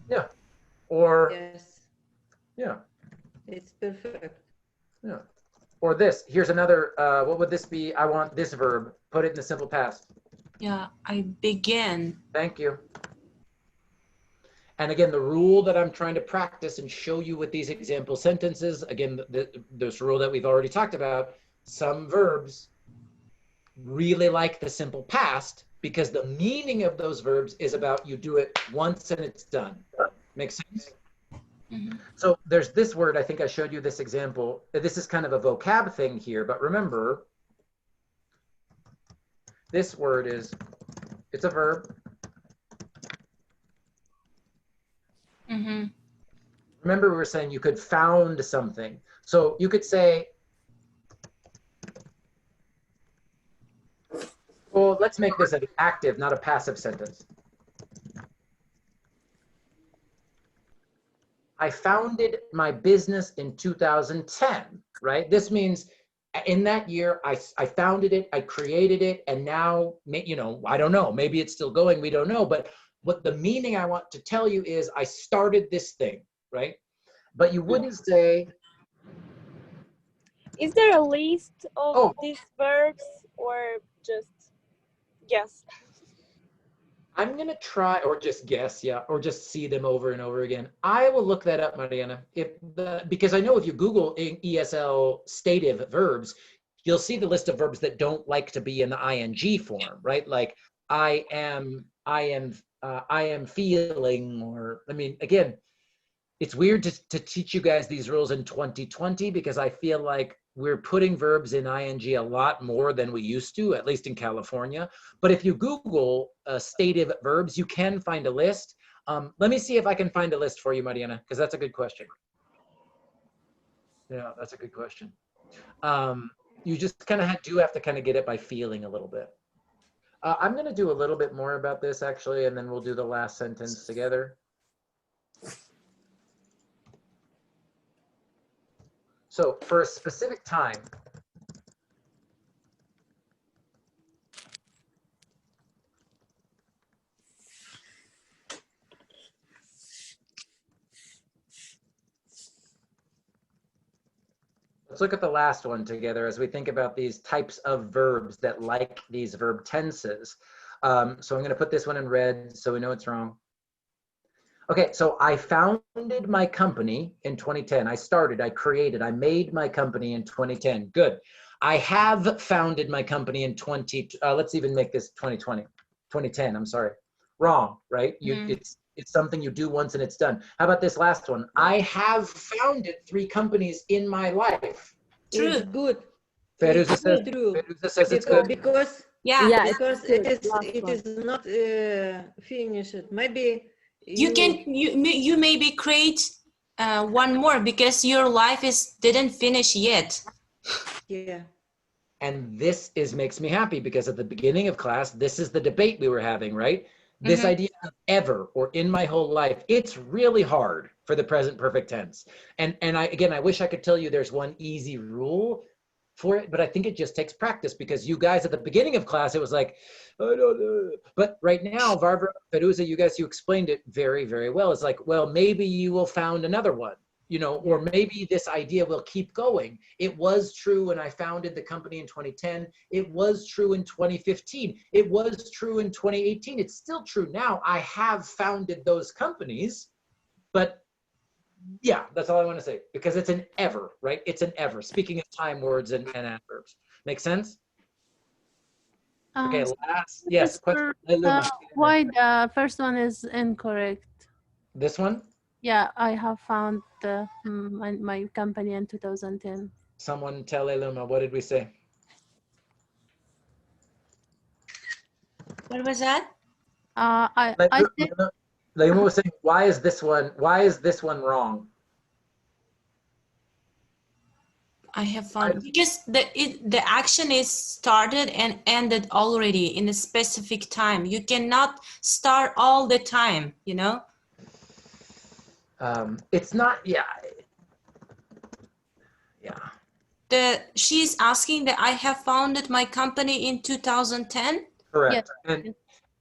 A: Yeah. Or
G: yes.
A: Yeah.
G: It's perfect.
A: Yeah. Or this. Here's another. What would this be? I want this verb. Put it in the simple past.
K: Yeah, I begin.
A: Thank you. And again, the rule that I'm trying to practice and show you with these example sentences, again, this rule that we've already talked about, some verbs really like the simple past because the meaning of those verbs is about you do it once and it's done. Makes sense? So there's this word, I think I showed you this example. This is kind of a vocab thing here, but remember, this word it's a verb. Remember we were saying you could found something. So you could say, well, let's make this an active, not a passive sentence. I founded my business in 2010, right? This means in that year, I founded it, I created it, and now, you know, I don't know, maybe it's still going, we don't know, but what the meaning I want to tell you is I started this thing, right? But you wouldn't say...
J: Is there a list of these verbs or just guess?
A: I'm going to try, or just guess, yeah, or just see them over and over again. I will look that up, Mariana, because I know if you Google ESL stative verbs, you'll see the list of verbs that don't like to be in the ing form, right? Like I am feeling, or, I mean, again, it's weird to teach you guys these rules in 2020 because I feel like we're putting verbs in ing a lot more than we used to, at least in California. But if you Google stative verbs, you can find a list. Let me see if I can find a list for you, Mariana, because that's a good question. Yeah, that's a good question. You just kind of do have to kind of get it by feeling a little bit. I'm going to do a little bit more about this, actually, and then we'll do the last sentence together. So for a specific time, let's look at the last one together as we think about these types of verbs that like these verb tenses. So I'm going to put this one in red so we know it's wrong. Okay, so I founded my company in 2010. I made my company in 2010. Good. I have founded my company in let's even make this 2010, I'm sorry. Wrong, right? It's something you do once and it's done. How about this last one? I have founded 3 companies in my life.
K: True.
G: It's good.
A: Feruza
G: It's
A: says,
G: true.
A: Feruza says it's good.
G: Because
K: Yeah.
G: because it is not finished. Maybe
K: you maybe create one more because your life didn't finish yet.
G: Yeah.
A: And this makes me happy because at the beginning of class, this is the debate we were having, right? This idea of ever or in my whole life, it's really hard for the present perfect tense. And I wish I could tell you there's one easy rule for it, but I think it just takes practice because you guys at the beginning of class, it was like, I don't know. But right now, Varvara, Feruza, you explained it very, very well. It's like, well, maybe you will found another one, or maybe this idea will keep going. It was true when I founded the company in 2010. It was true in 2015. It was true in 2018. It's still true now. I have founded those companies, but yeah, that's all I want to say because it's an ever, right? It's an ever. Speaking of time words and adverbs. Make sense? Okay, last, yes, question.
M: Why the first one is incorrect?
A: This one?
M: Yeah, I have found my company in 2010.
A: Someone tell Eluma, what did we say?
K: What was that?
M: I said,
A: Eluma was saying, why is this one wrong?
K: I have found because the action is started and ended already in a specific time. You cannot start all the time,
A: It's not, yeah.
K: She's asking that I have founded my company in 2010.
A: Correct. Yes.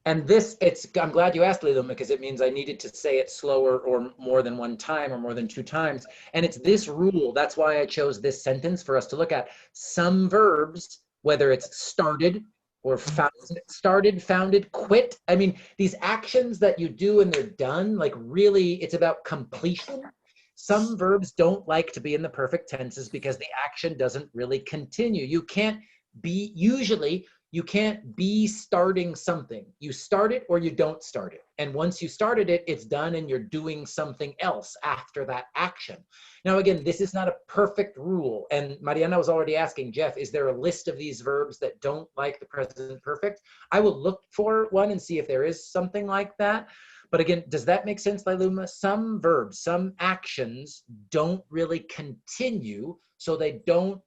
A: And this, I'm glad you asked, Liluma, because it means I needed to say it slower or more than one time or more than 2 times. And it's this rule. That's why I chose this sentence for us to look at. Some verbs, whether it's started or founded, quit. I mean, these actions that you do and they're done, like really, it's about completion. Some verbs don't like to be in the perfect tenses because the action doesn't really continue. You can't be starting something. You start it or you don't start it. And once you started it, it's done and you're doing something else after that action. Now, again, this is not a perfect rule. And Mariana was already asking, Jeff, is there a list of these verbs that don't like the present perfect? I will look for one and see if there is something like that. But again, does that make sense, Lailuma? Some verbs, some actions don't really continue, so they don't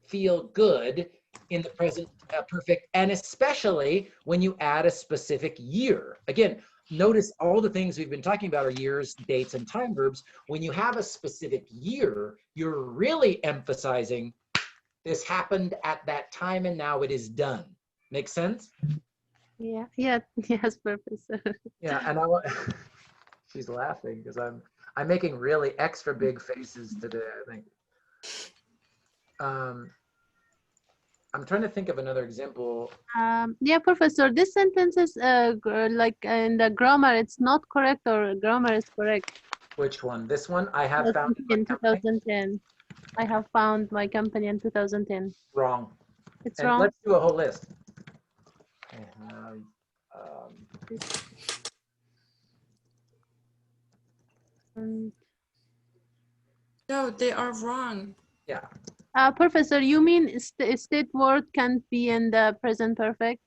A: feel good in the present perfect, and especially when you add a specific year. Again, notice all the things we've been talking about are years, dates, and time verbs. When you have a specific year, you're really emphasizing this happened at that time and now it is done. Make sense?
M: Yeah, yes, Professor.
A: Yeah, and she's laughing because I'm making really extra big faces today, I think. I'm trying to think of another example.
M: Yeah, Professor, this sentence is like in the grammar, it's not correct or grammar is correct.
A: Which one? This one? I have found
M: in 2010. I have found my company in 2010.
A: Wrong.
M: It's
A: and
M: wrong.
A: Let's do a whole list.
K: No, they are wrong.
A: Yeah.
M: Professor, you mean state word can't be in the present perfect?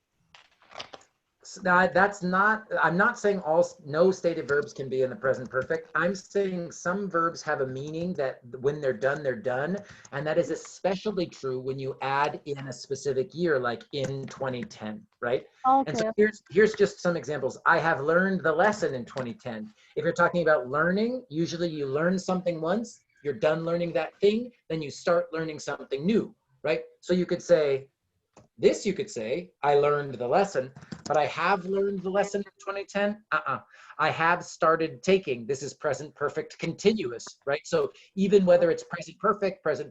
A: That's not, I'm not saying no stated verbs can be in the present perfect. I'm saying some verbs have a meaning that when they're done, and that is especially true when you add in a specific year, like in 2010, right?
M: Okay.
A: And so here's just some examples. I have learned the lesson in 2010. If you're talking about learning, usually you learn something once, you're done learning that thing, then you start learning something new, right? So you could say, This you could say, I learned the lesson, but I have learned the lesson in 2010. I have started taking, this is present perfect continuous, right? So even whether it's present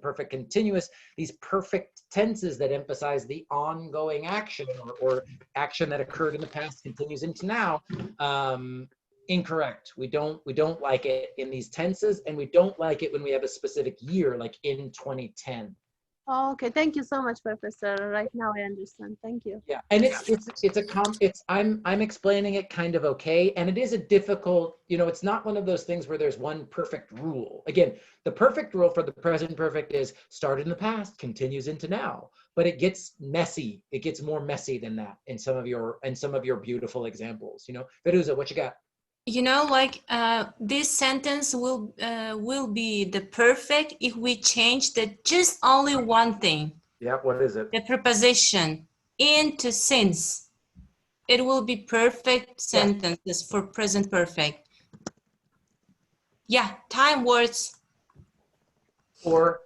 A: perfect continuous, these perfect tenses that emphasize the ongoing action or action that occurred in the past continues into now, incorrect. We don't like it in these tenses, and we don't like it when we have a specific year, like in 2010.
M: Oh, okay, thank you so much, Professor. Right now I understand. Thank you.
A: Yeah, and I'm explaining it kind of okay, and it is a difficult, it's not one of those things where there's one perfect rule. Again, the perfect rule for the present perfect is started in the past, continues into now, but it gets messy. It gets more messy than that in some of your beautiful examples. Feruza, what you got?
K: Like this sentence will be the perfect if we change just only one thing.
A: Yeah, what is it?
K: The preposition into since. It will be perfect sentences for present perfect. Yeah, time words.
A: Or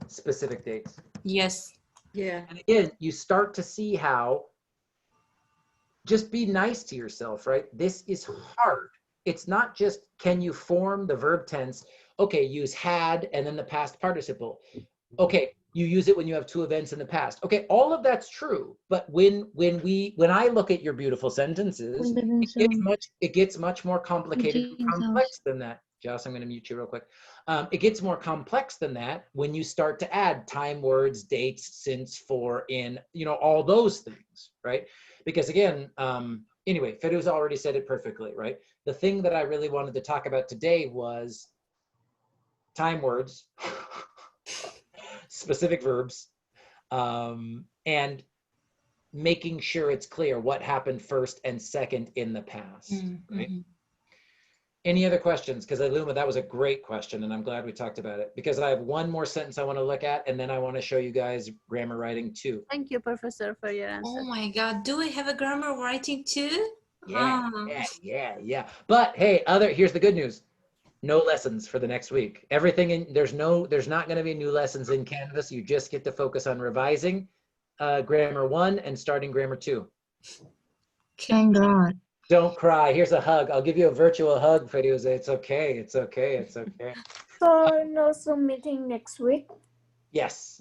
A: specific dates.
K: Yes.
G: Yeah.
A: And again, you start to see how, just be nice to yourself, right? This is hard. It's not just, can you form the verb tense? Okay, use had and then the past participle. Okay, you use it when you have two events in the past. Okay, all of that's true. But when I look at your beautiful sentences, it gets much more complicated and complex than that. Joss, I'm going to mute you real quick. It gets more complex than that when you start to add time, words, dates, since, for, in, all those things, right? Because again, anyway, Feruza already said it perfectly, right? The thing that I really wanted to talk about today was time, words, specific verbs, and making sure it's clear what happened first and second in the past, right? Any other questions? Because Iluma, that was a great question, and I'm glad we talked about it, because I have one more sentence I want to look at, and then I want to show you guys grammar writing too.
M: Thank you, Professor, for your answer.
K: Oh my God, do we have a grammar writing too?
A: Yeah. But hey, here's the good news. No lessons for the next week. Everything there's not going to be new lessons in Canvas. You just get to focus on revising grammar 1 and starting grammar 2.
N: Thank God.
A: Don't cry. Here's a hug. I'll give you a virtual hug, Feruza. It's okay. It's okay.
E: So no Zoom meeting next week?
A: Yes.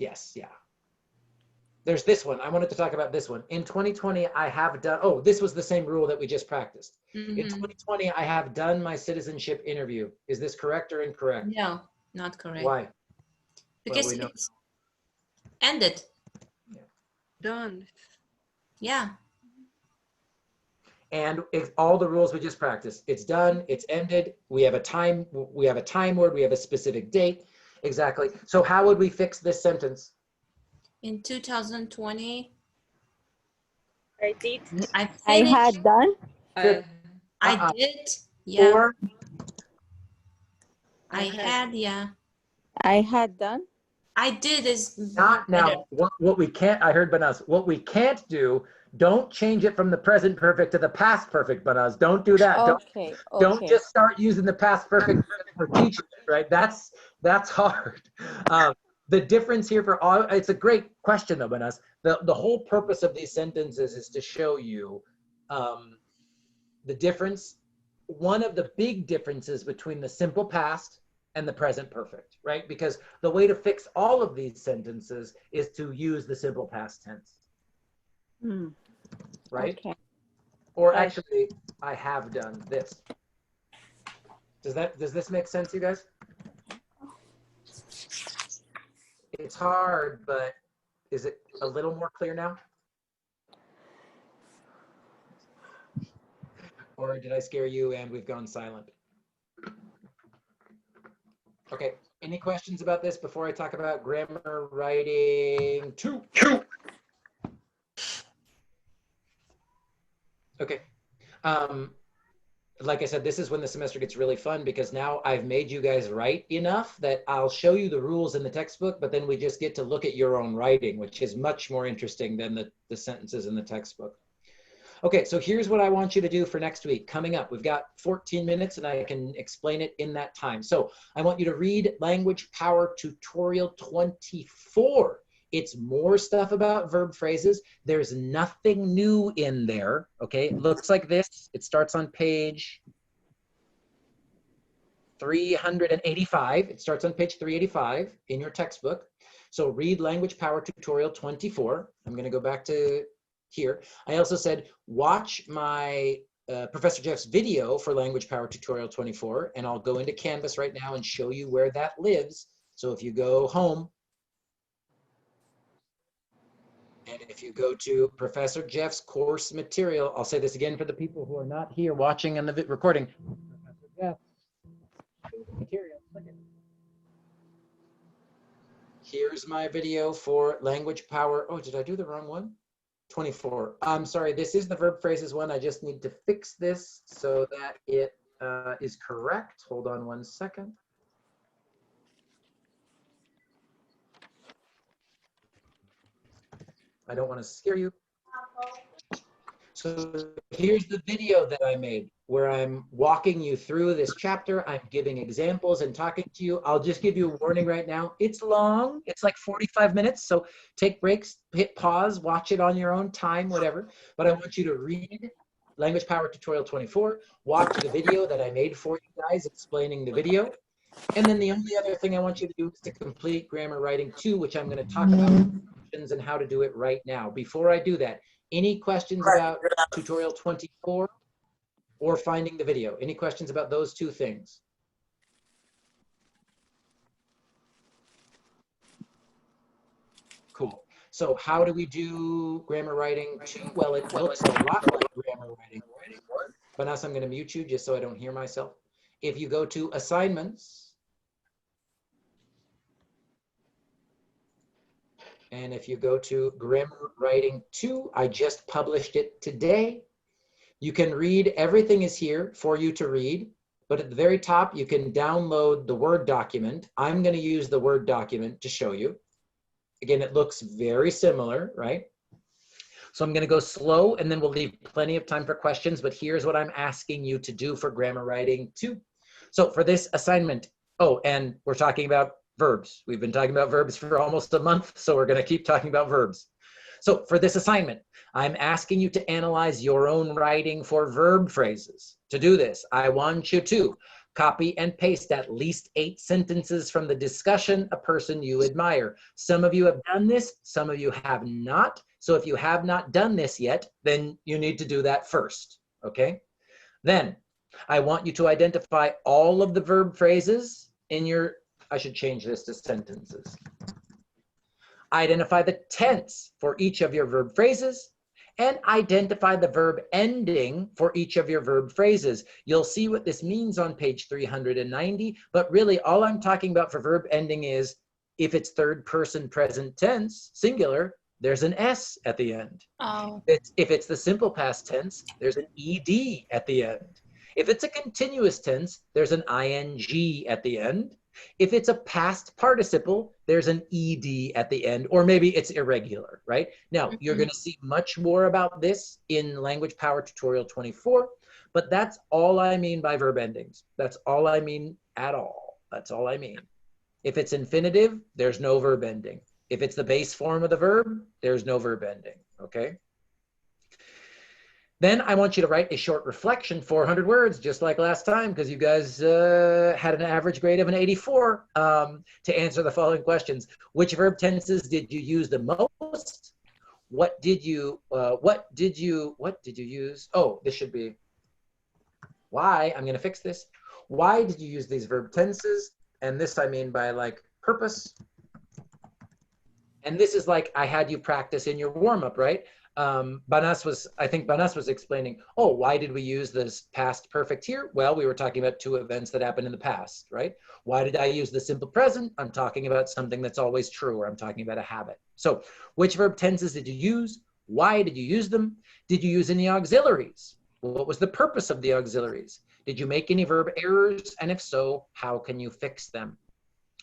A: There's this one. I wanted to talk about this one. In 2020, I have done, this was the same rule that we just practiced. In 2020, I have done my citizenship interview. Is this correct or incorrect?
K: No, not correct.
A: Why?
K: Because it's ended.
A: Yeah.
G: Done.
K: Yeah.
A: And all the rules we just practiced. It's done, it's ended. We have a time word, we have a specific date. Exactly. So how would we fix this sentence?
K: In 2020,
J: I did.
F: I had done.
K: I did. Yeah.
A: Or
K: I had. Yeah.
F: I had done.
K: I did is
A: not now. What we can't. I heard Banaz. What we can't do. Don't change it from the present perfect to the past perfect, Banaz. Don't do that.
F: Okay.
A: Don't just start using the past perfect for teachers, right? That's hard. The difference here it's a great question though, Banaz. The whole purpose of these sentences is to show you the difference. One of the big differences between the simple past and the present perfect, right? Because the way to fix all of these sentences is to use the simple past tense. Right?
F: Okay.
A: Or actually, I have done this. Does this make sense, you guys? It's hard, but is it a little more clear now? Or did I scare you and we've gone silent? Okay, any questions about this before I talk about grammar writing 2? Okay. Like I said, this is when the semester gets really fun because now I've made you guys write enough that I'll show you the rules in the textbook, but then we just get to look at your own writing, which is much more interesting than the sentences in the textbook. Okay, so here's what I want you to do for next week. Coming up, we've got 14 minutes and I can explain it in that time. So I want you to read Language Power Tutorial 24. It's more stuff about verb phrases. There's nothing new in there, okay? It looks like this. It starts on page 385. It starts on page 385 in your textbook. So read Language Power Tutorial 24. I'm going to go back to here. I also said, watch my Professor Jeff's video for Language Power Tutorial 24, and I'll go into Canvas right now and show you where that lives. So if you go home, and if you go to Professor Jeff's course material, I'll say this again for the people who are not here watching on the recording. Professor Jeff, material. Here's my video for Language Power. Oh, did I do the wrong one? 24. I'm sorry, this is the verb phrases one. I just need to fix this so that it is correct. Hold on one second. I don't want to scare you. So here's the video that I made where I'm walking you through this chapter. I'm giving examples and talking to you. I'll just give you a warning right now. It's long. It's like 45 minutes. So take breaks, hit pause, watch it on your own time, whatever. But I want you to read Language Power Tutorial 24, watch the video that I made for you guys explaining the video. And then the only other thing I want you to do is to complete Grammar Writing 2, which I'm going to talk about and how to do it right now. Before I do that, any questions about tutorial 24 or finding the video? Any questions about those two things? Cool. So how do we do Grammar Writing 2? Well, it looks a lot like Grammar Writing 1. Vanessa, I'm going to mute you just so I don't hear myself. If you go to Assignments, and if you go to Grammar Writing 2, I just published it today. You can read, everything is here for you to read, but at the very top, you can download the Word document. I'm going to use the Word document to show you. Again, it looks very similar, right? So I'm going to go slow, and then we'll leave plenty of time for questions, but here's what I'm asking you to do for Grammar Writing 2. So for this assignment, oh, and we're talking about verbs. We've been talking about verbs for almost a month, so we're going to keep talking about verbs. So for this assignment, I'm asking you to analyze your own writing for verb phrases. To do this, I want you to copy and paste at least 8 sentences from the discussion, a person you admire. Some of you have done this, some of you have not. So if you have not done this yet, then you need to do that first, okay? Then I want you to identify all of the verb phrases in your, I should change this to sentences. Identify the tense for each of your verb phrases, and identify the verb ending for each of your verb phrases. You'll see what this means on page 390, but really all I'm talking about for verb ending is if it's third person present tense, singular, there's an S at the end.
I: Oh.
A: If it's the simple past tense, there's an ED at the end. If it's a continuous tense, there's an ING at the end. If it's a past participle, there's an ED at the end, or maybe it's irregular, right? Now, you're going to see much more about this in Language Power Tutorial 24, but that's all I mean by verb endings. That's all I mean at all. That's all I mean. If it's infinitive, there's no verb ending. If it's the base form of the verb, there's no verb ending, okay? Then I want you to write a short reflection, 400 words, just like last time, because you guys had an average grade of an 84 to answer the following questions. Which verb tenses did you use the most? What did you use? Oh, this should be why. I'm going to fix this. Why did you use these verb tenses? And this I mean by like purpose. And this is like I had you practice in your warm-up, right? I think Banas was explaining, oh, why did we use this past perfect here? Well, we were talking about 2 events that happened in the past, right? Why did I use the simple present? I'm talking about something that's always true, or I'm talking about a habit. So which verb tenses did you use? Why did you use them? Did you use any auxiliaries? What was the purpose of the auxiliaries? Did you make any verb errors? And if so, how can you fix them?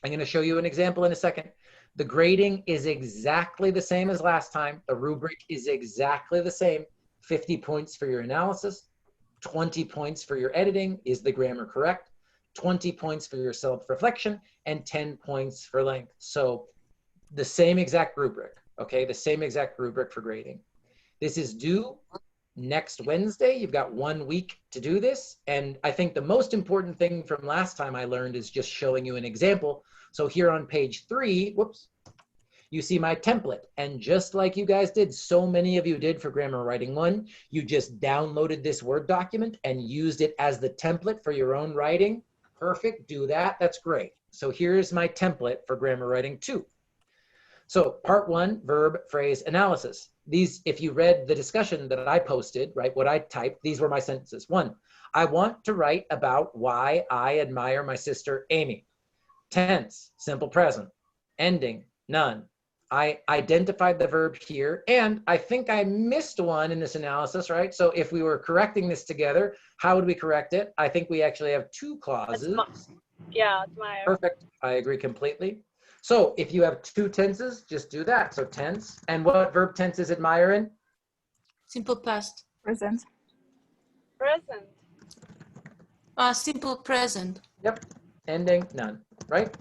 A: I'm going to show you an example in a second. The grading is exactly the same as last time. The rubric is exactly the same. 50 points for your analysis, 20 points for your editing. Is the grammar correct? 20 points for your self-reflection, and 10 points for length. So the same exact rubric, okay? The same exact rubric for grading. This is due next Wednesday. You've got 1 week to do this. And I think the most important thing from last time I learned is just showing you an example. So here on page 3, whoops, you see my template. And just like you guys did, so many of you did for Grammar Writing 1, you just downloaded this Word document and used it as the template for your own writing. Perfect, do that, that's great. So here's my template for Grammar Writing 2. So part 1, verb phrase analysis. These, if you read the discussion that I posted, right, what I typed, these were my sentences. 1, I want to write about why I admire my sister Amy. Tense, simple present. Ending, none. I identified the verb here, and I think I missed one in this analysis, right? So if we were correcting this together, how would we correct it? I think we actually have 2 clauses.
J: Yeah, admire.
A: Perfect, I agree completely. So if you have 2 tenses, just do that. So tense, and what verb tense is admire in?
K: Simple past.
I: Present.
J: Present.
K: Simple present.
A: Yep, ending, none, right?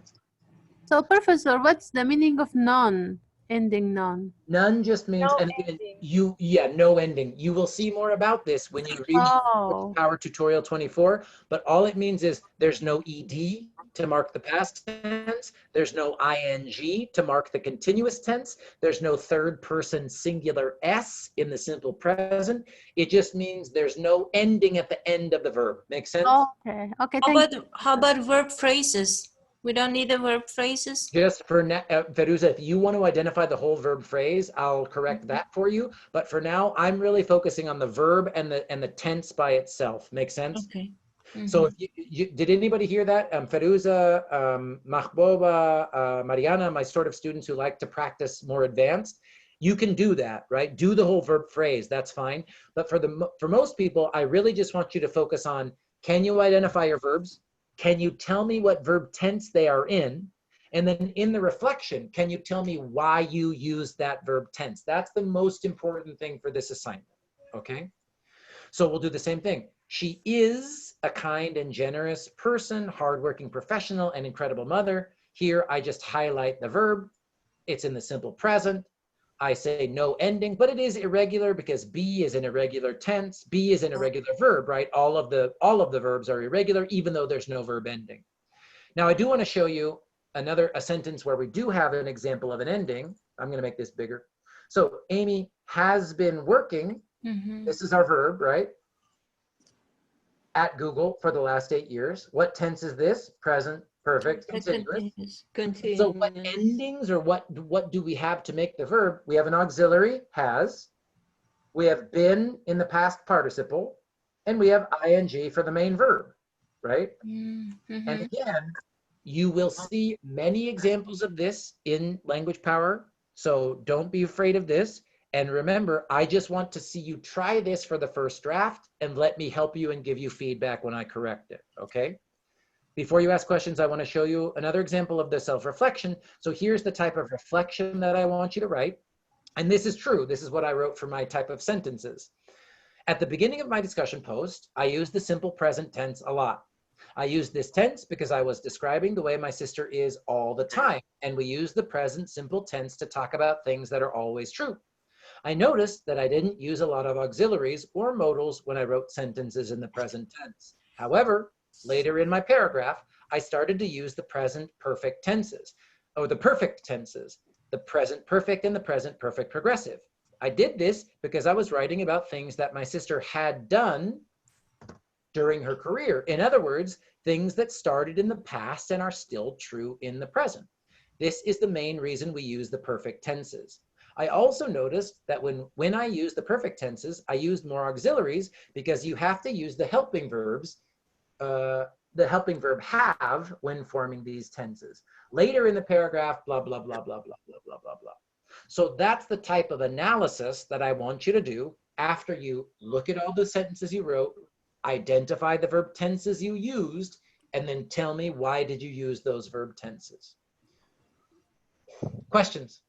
M: So, Professor, what's the meaning of none, ending none?
A: None just means,
J: No
A: and again,
J: ending.
A: no ending. You will see more about this when you read Power Tutorial 24, but all it means is there's no ED to mark the past tense, there's no ING to mark the continuous tense, there's no third person singular S in the simple present. It just means there's no ending at the end of the verb. Make sense?
M: Okay, okay, thank you.
K: How about verb phrases? We don't need the verb phrases?
A: Just for now, Feruza, if you want to identify the whole verb phrase, I'll correct that for you. But for now, I'm really focusing on the verb and the tense by itself. Make sense?
K: Okay.
A: So if did anybody hear that? Feruza, Mahboba, Mariana, my sort of students who like to practice more advanced, you can do that, right? Do the whole verb phrase, that's fine. But for most people, I really just want you to focus on, can you identify your verbs? Can you tell me what verb tense they are in? And then in the reflection, can you tell me why you used that verb tense? That's the most important thing for this assignment, okay? So we'll do the same thing. She is a kind and generous person, hardworking professional, and incredible mother. Here, I just highlight the verb. It's in the simple present. I say no ending, but it is irregular because be is an irregular tense. Be is an irregular verb, right? All of the verbs are irregular, even though there's no verb ending. Now, I do want to show you a sentence where we do have an example of an ending. I'm going to make this bigger. So Amy has been working. This is our verb, right? At Google for the last 8 years. What tense is this? Present, perfect, continuous.
G: Continuous.
A: So what endings or what do we have to make the verb? We have an auxiliary, has. We have been in the past participle. And we have ing for the main verb, right? And again, you will see many examples of this in Language Power. So don't be afraid of this. And remember, I just want to see you try this for the first draft and let me help you and give you feedback when I correct it, okay? Before you ask questions, I want to show you another example of the self-reflection. So here's the type of reflection that I want you to write. And this is true. This is what I wrote for my type of sentences. At the beginning of my discussion post, I used the simple present tense a lot. I used this tense because I was describing the way my sister is all the time. And we use the present simple tense to talk about things that are always true. I noticed that I didn't use a lot of auxiliaries or modals when I wrote sentences in the present tense. However, later in my paragraph, I started to use the present perfect tenses, or the perfect tenses, the present perfect and the present perfect progressive. I did this because I was writing about things that my sister had done during her career. In other words, things that started in the past and are still true in the present. This is the main reason we use the perfect tenses. I also noticed that when I use the perfect tenses, I used more auxiliaries because you have to use the helping verbs, the helping verb have when forming these tenses. Later in the paragraph, blah, blah, blah, blah, blah, blah, blah, blah, blah. So that's the type of analysis that I want you to do after you look at all the sentences you wrote, identify the verb tenses you used, and then tell me why did you use those verb tenses. Questions?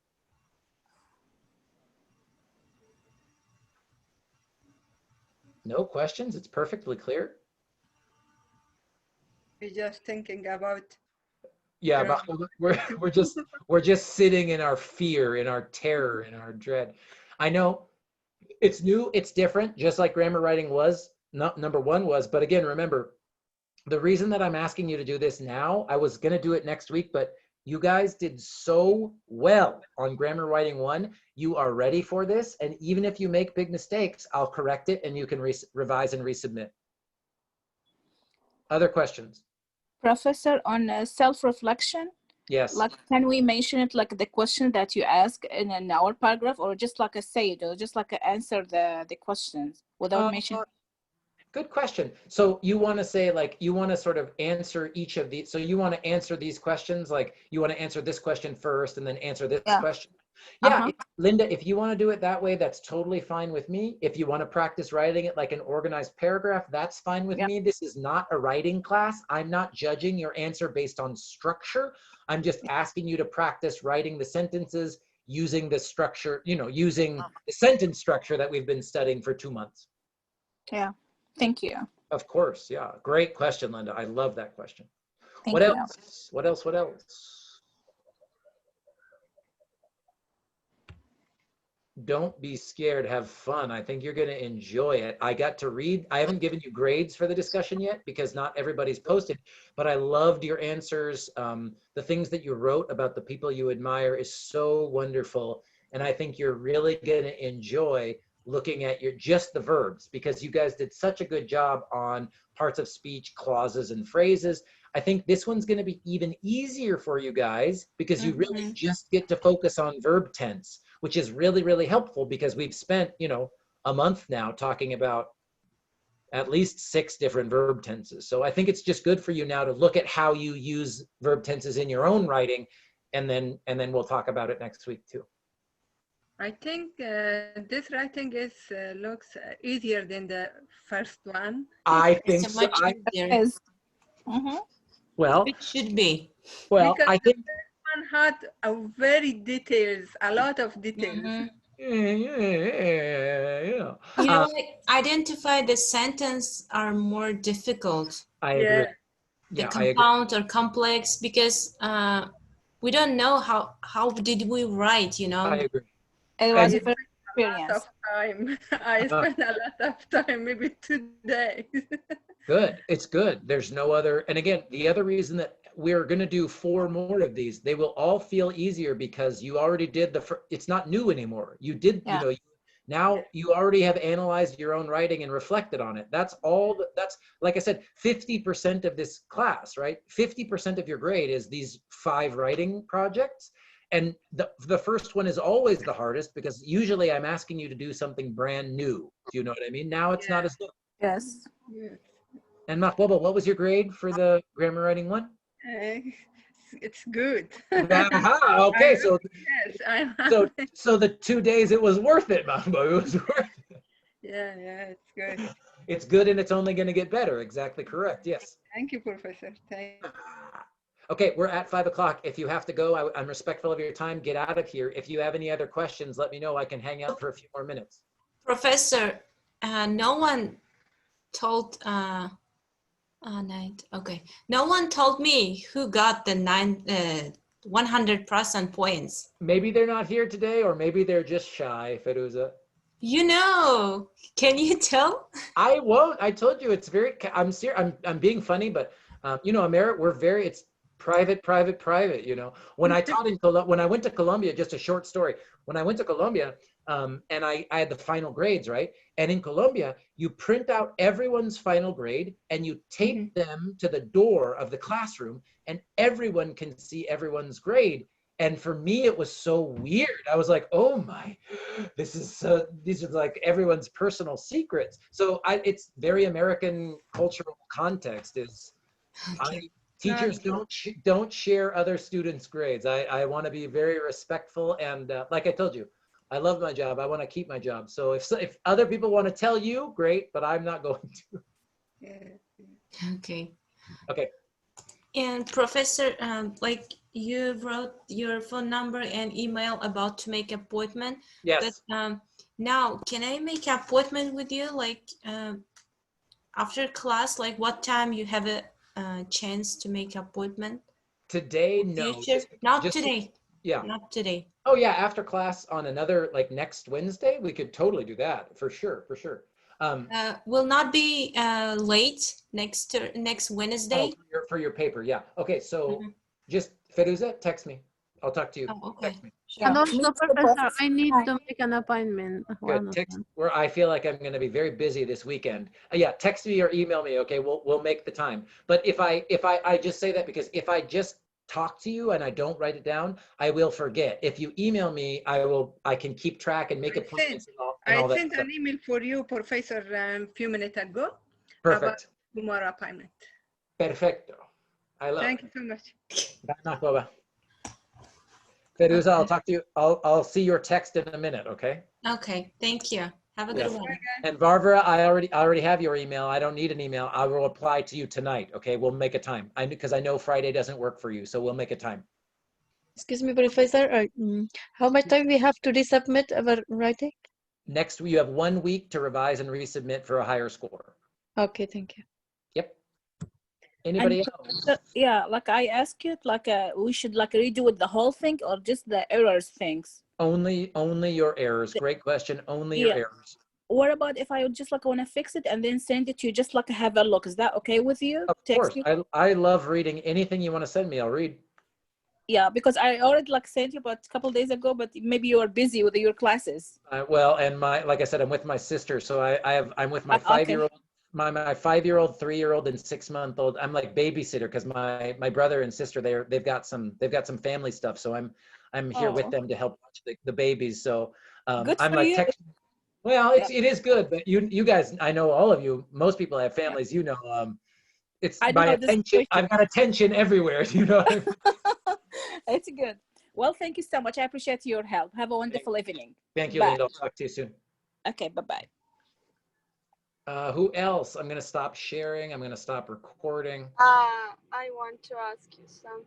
A: No questions? It's perfectly clear.
C: We're just thinking about.
A: Yeah, but we're just sitting in our fear, in our terror, in our dread. I know it's new, it's different, just like grammar writing was, not number one was, but again, remember, the reason that I'm asking you to do this now, I was gonna do it next week, but you guys did so well on grammar writing 1. You are ready for this, and even if you make big mistakes, I'll correct it and you can revise and resubmit. Other questions?
I: Professor, on self-reflection,
A: Yes.
I: like, can we mention it like the question that you ask in our paragraph, or just like a say it, or just like a answer the questions without mentioning?
A: Good question. So you want to say, like, you want to sort of answer each of these. So you want to answer these questions, like you want to answer this question first and then answer this question. Yeah, Linda, if you want to do it that way, that's totally fine with me. If you want to practice writing it like an organized paragraph, that's fine with me. This is not a writing class. I'm not judging your answer based on structure. I'm just asking you to practice writing the sentences using the structure, you know, using the sentence structure that we've been studying for 2 months.
I: Yeah, thank you.
A: Of course, yeah. Great question, Linda. I love that question.
I: Thank
A: What
I: you.
A: else? What else? What else? Don't be scared. Have fun. I think you're going to enjoy it. I got to read. I haven't given you grades for the discussion yet because not everybody's posted, but I loved your answers. The things that you wrote about the people you admire is so wonderful. And I think you're really going to enjoy looking at just the verbs, because you guys did such a good job on parts of speech, clauses, and phrases. I think this one's going to be even easier for you guys because you really just get to focus on verb tense, which is really, really helpful because we've spent, you know, a month now talking about at least 6 different verb tenses. So I think it's just good for you now to look at how you use verb tenses in your own writing, and then we'll talk about it next week too.
C: I think this writing is looks easier than the first one.
A: I think
K: It's
A: so.
K: much easier.
A: Well,
K: it should be.
A: Well,
C: because
A: I think
C: the first one had a very details, a lot of details.
A: Yeah.
K: You know, like, identify the sentence are more difficult.
A: I agree.
K: The
A: Yeah,
K: compound or complex, because we don't know how did we write, you know.
A: I agree.
I: It was a very experience.
C: Of time. I spent a lot of time, maybe 2 days.
A: Good. It's good. There's no other. And again, the other reason that we're going to do 4 more of these, they will all feel easier because you already did it's not new anymore. You did, you know, now you already have analyzed your own writing and reflected on it. That's all. That's, like I said, 50% of this class, right? 50% of your grade is these 5 writing projects. And the first one is always the hardest because usually I'm asking you to do something brand new. Do you know what I mean? Now it's not as new.
I: Yes.
A: And Mahbouba, what was your grade for the grammar writing one?
C: It's good.
A: Okay, so
C: yes, I'm
A: so the 2 days it was worth it, Mahbouba. It was worth it.
C: Yeah, it's good.
A: It's good, and it's only going to get better. Exactly correct. Yes.
C: Thank you, Professor. Thank you.
A: Okay, we're at 5 o'clock. If you have to go, I'm respectful of your time. Get out of here. If you have any other questions, let me know. I can hang out for a few more minutes.
K: Professor, no one told okay. No one told me who got the 100% points.
A: Maybe they're not here today, or maybe they're just shy, Feruza.
K: You know, can you tell?
A: I won't. I told you it's very. I'm serious. I'm being funny, but you know, we're very. It's private. You know, when I taught when I went to Colombia, just a short story. When I went to Colombia, and I had the final grades, right? And in Colombia, you print out everyone's final grade and you tape them to the door of the classroom, and everyone can see everyone's grade. And for me, it was so weird. I was like, oh my, these are like everyone's personal secrets. So it's very American cultural context is teachers don't share other students' grades. I want to be very respectful. And like I told you, I love my job. I want to keep my job. So if other people want to tell you, great, but I'm not going to.
K: Okay.
A: Okay.
K: And Professor, like you wrote your phone number and email about to make appointment.
A: Yes.
K: But now, can I make an appointment with you? Like after class, like what time you have a chance to make appointment?
A: Today, no.
K: Future? Not
A: Just
K: today.
A: yeah.
K: Not today.
A: Oh yeah, after class on another, like next Wednesday, we could totally do that for sure, for sure.
K: Will not be late next Wednesday.
A: Oh, for your paper, yeah. Okay, so just Feruza, text me. I'll talk to you.
K: Oh, okay.
A: Text me.
M: And
K: Sure.
M: also, Professor, I need to make an appointment.
A: Good. Text where I feel like I'm going to be very busy this weekend. Yeah, text me or email me. Okay, we'll make the time. But if I just say that because if I just talk to you and I don't write it down, I will forget. If you email me, I can keep track and make appointments and all
C: I
A: that
C: sent
A: stuff.
C: an email for you, Professor, a few minutes ago.
A: Perfect.
C: About tomorrow appointment.
A: Perfecto. I love
C: Thank
A: it.
C: you so much.
A: Bye. Feruza, I'll talk to you. I'll see your text in a minute, okay?
K: Okay, thank you. Have a good one.
A: And Barbara, I already have your email. I don't need an email. I will reply to you tonight, okay? We'll make a time. Because I know Friday doesn't work for you, so we'll make a time.
O: Excuse me, Professor. How much time we have to resubmit our writing?
A: Next, you have 1 week to revise and resubmit for a higher score.
O: Okay, thank you.
A: Yep. Anybody else?
I: Yeah, like I asked you, like we should like redo it the whole thing or just the errors things?
A: Only your errors. Great question. Only your errors.
I: What about if I would just like want to fix it and then send it to you, just like have a look? Is that okay with you?
A: Of course. I love reading anything you want to send me. I'll read.
I: Yeah, because I already like sent you about a couple days ago, but maybe you are busy with your classes.
A: Well, and like I said, I'm with my sister, so I'm with my 5-year-old, my 5-year-old, 3-year-old, and 6-month-old. I'm like babysitter because my brother and sister they've got some family stuff, so I'm here with them to help watch the babies. So
I: Good
A: I'm
I: for
A: like
I: you.
A: well, it is good, but you guys, I know all of you. Most people have families, you know. It's my attention. I've got attention everywhere, you know.
I: It's good. Well, thank you so much. I appreciate your help. Have a wonderful evening.
A: Thank you,
I: Bye.
A: Linda. I'll talk to you soon.
I: Okay, bye-bye.
A: Who else? I'm going to stop sharing. I'm going to stop recording.
J: I want to ask you something.